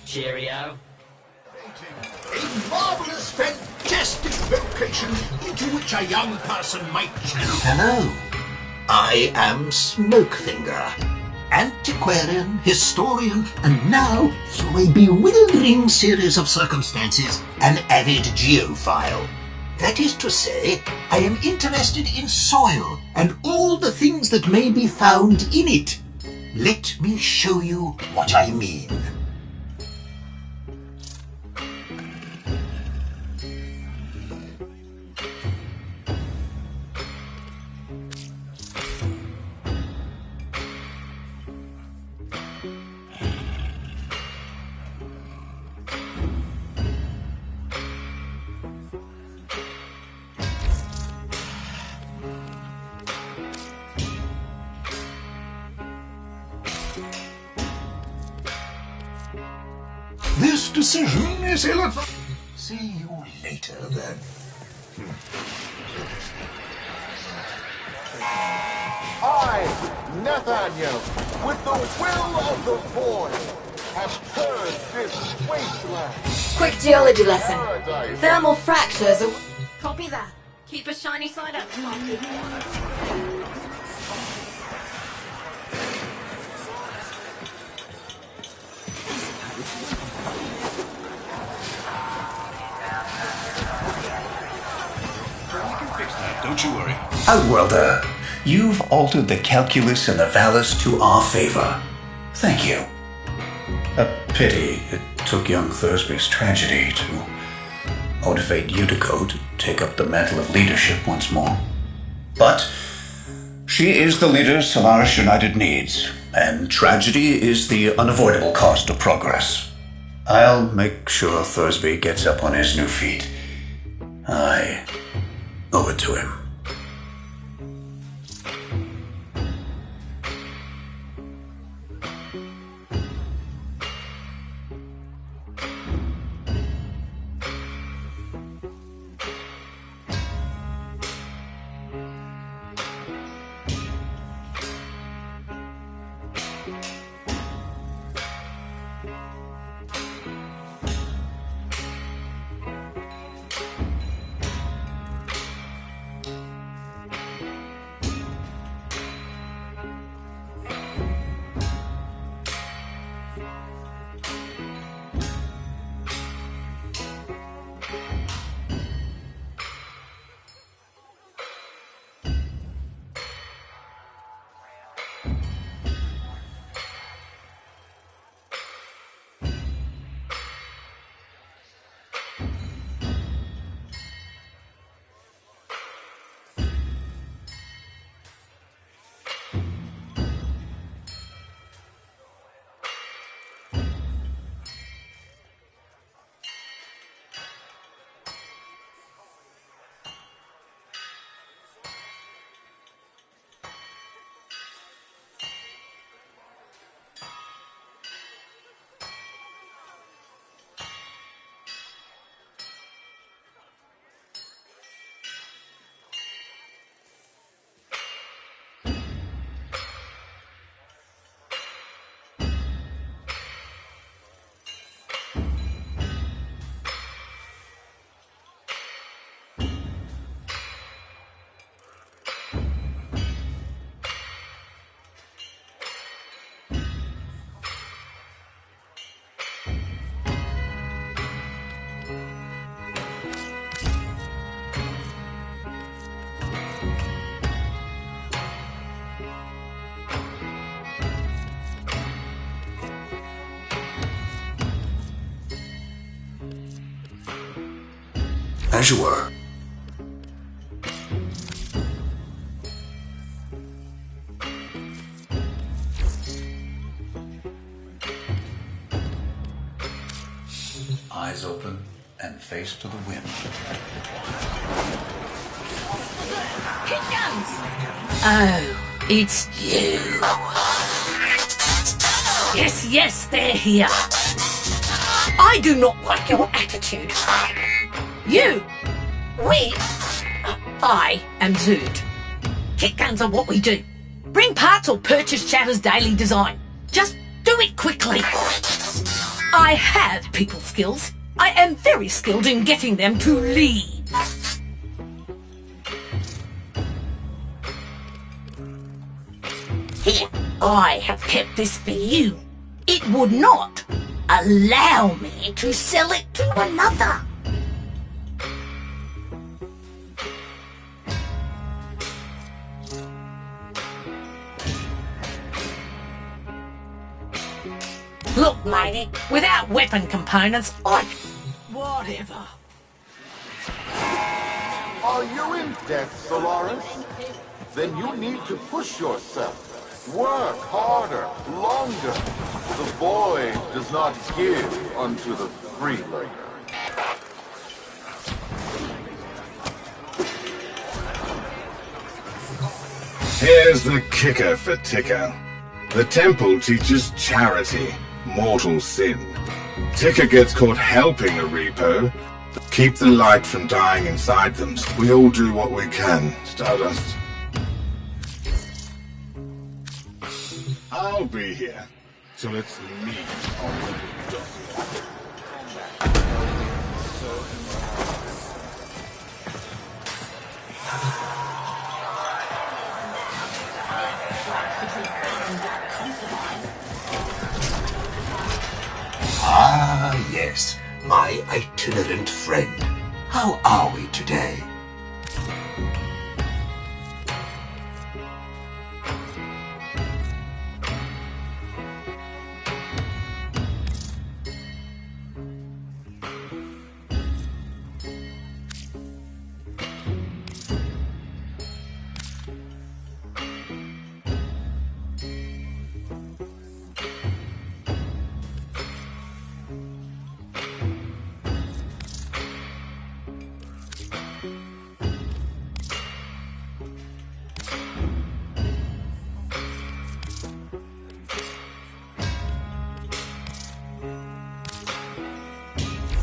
Cheerio. A marvelous, fantastic vocation into which a young person might channel. Hello. I am Smokefinger. Antiquarian, historian, and now, through a bewildering series of circumstances, an avid geophile. That is to say, I am interested in soil and all the things that may be found in it. Let me show you what I mean. This decision is ill-advised. See you later, then. I, Nathaniel, with the will of the void, have turned this wasteland. Quick geology lesson. Paradise. Thermal fractures are... Copy that. Keep a shiny side up. Don't you worry. Outworlder, you've altered the calculus and the Valis to our favor. Thank you. A pity it took young Thursby's tragedy to motivate Utico to take up the mantle of leadership once more. But she is the leader Solaris United needs, and tragedy is the unavoidable cost of progress. I'll make sure Thursby gets up on his new feet. I owe it to him. casual. Eyes open and face to the wind. Kick guns! Oh, it's you. Yes, yes, they're here. I do not like your attitude. You, I am Zood. Kick guns are what we do. Bring parts or purchase Chatter's daily design. Just do it quickly. I have people skills. I am very skilled in getting them to leave. Here, I have kept this for you. It would not allow me to sell it to another. Look, lady, without weapon components, whatever. Are you in debt, Solaris? Then you need to push yourself. Work harder, longer. The void does not give unto the freeloader. Here's the kicker for Ticker. The temple teaches charity, mortal sin. Ticker gets caught helping a repo. Keep the light from dying inside them. We all do what we can, Stardust. I'll be here till it's me on the dot. Ah, yes, my itinerant friend. How are we today?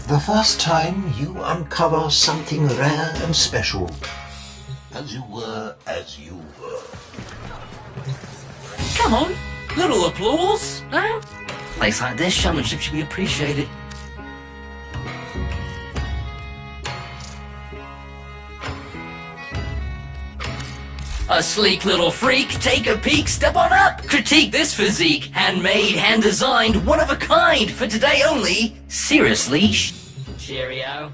The first time you uncover something rare and special. As you were. Come on, little applause, no? Place like this, showmanship should be appreciated. A sleek little freak, take a peek, step on up, critique this physique, handmade, hand-designed, one of a kind, for today only, seriously, cheerio.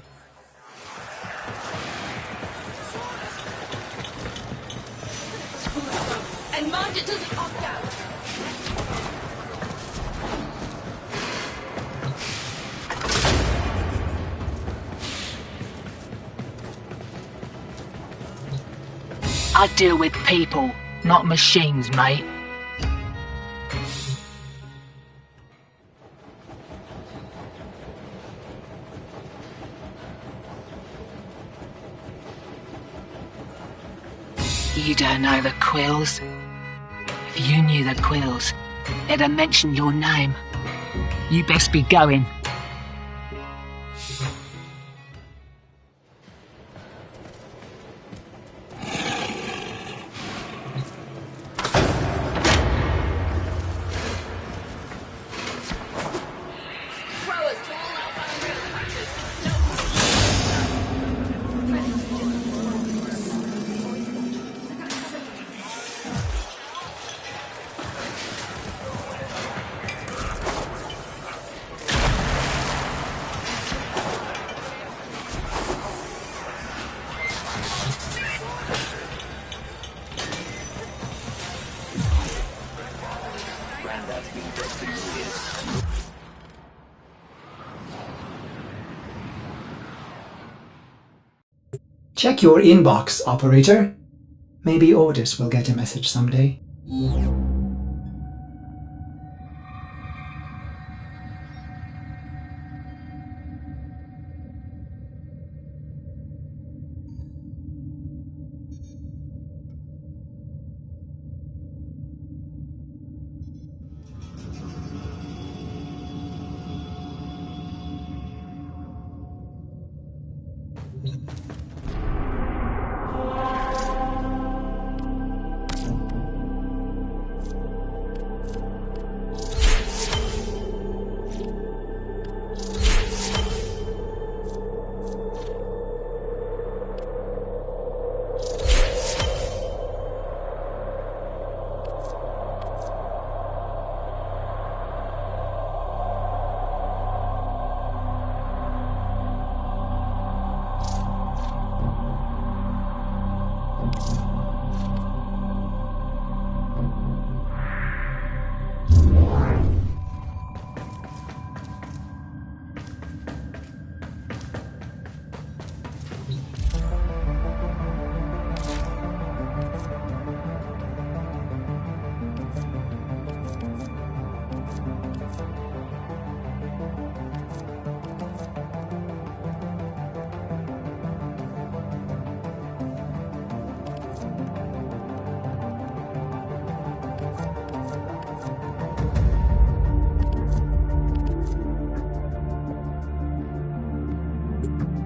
And mind it doesn't opt out. I deal with people, not machines, mate. You don't know the Quills? If you knew the Quills, they'd have mentioned your name. You best be going. Check your inbox, operator. Maybe Ordis will get a message someday.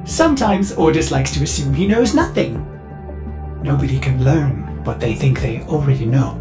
Sometimes Ordis likes to assume he knows nothing. Nobody can learn what they think they already know.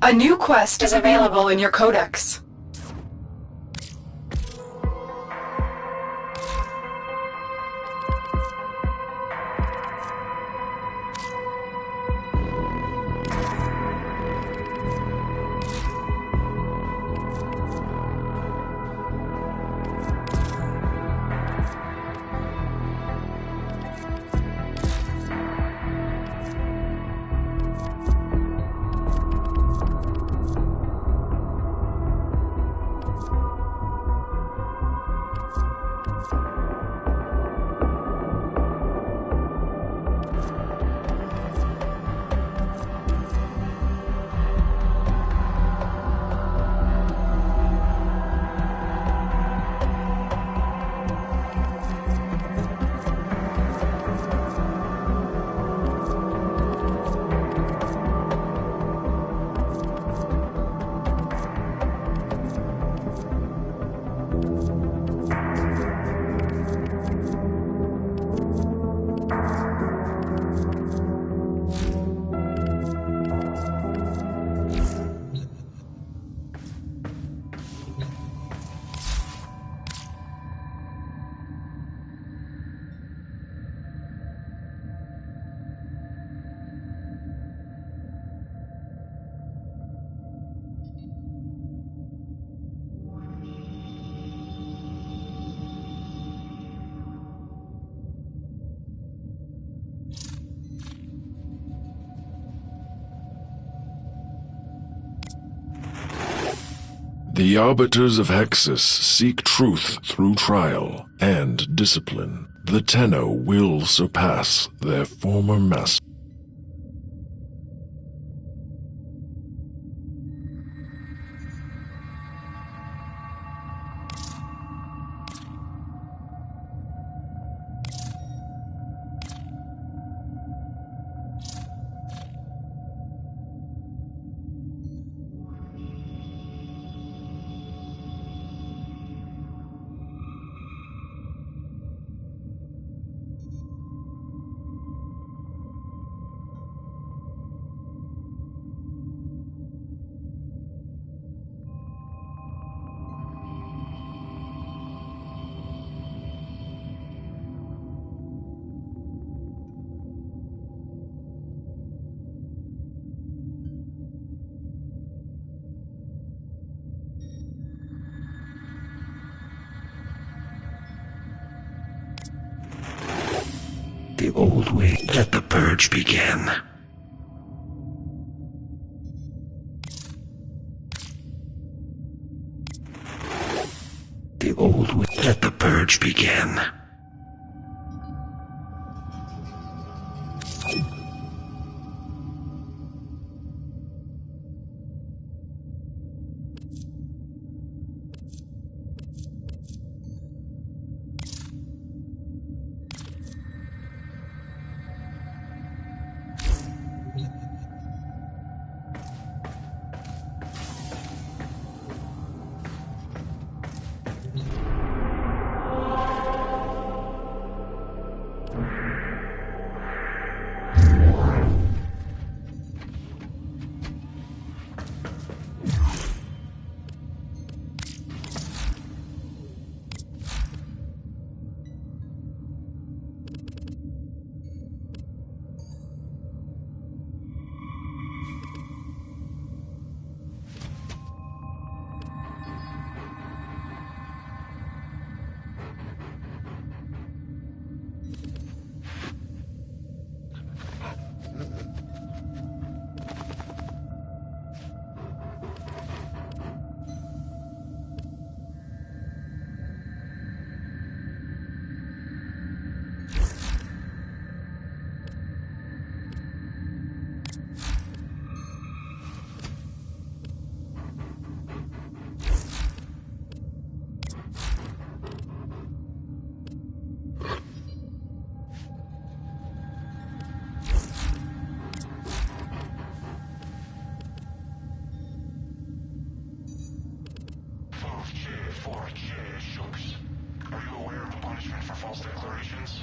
A new quest is available in your codex. The Arbiters of Hexus seek truth through trial and discipline. The Tenno will surpass their former master. The old way. Let the purge begin. The old way. Let the purge begin. Are you aware of the punishment for false declarations?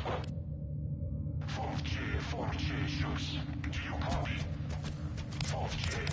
4J, Shooks. Do you copy? 4J.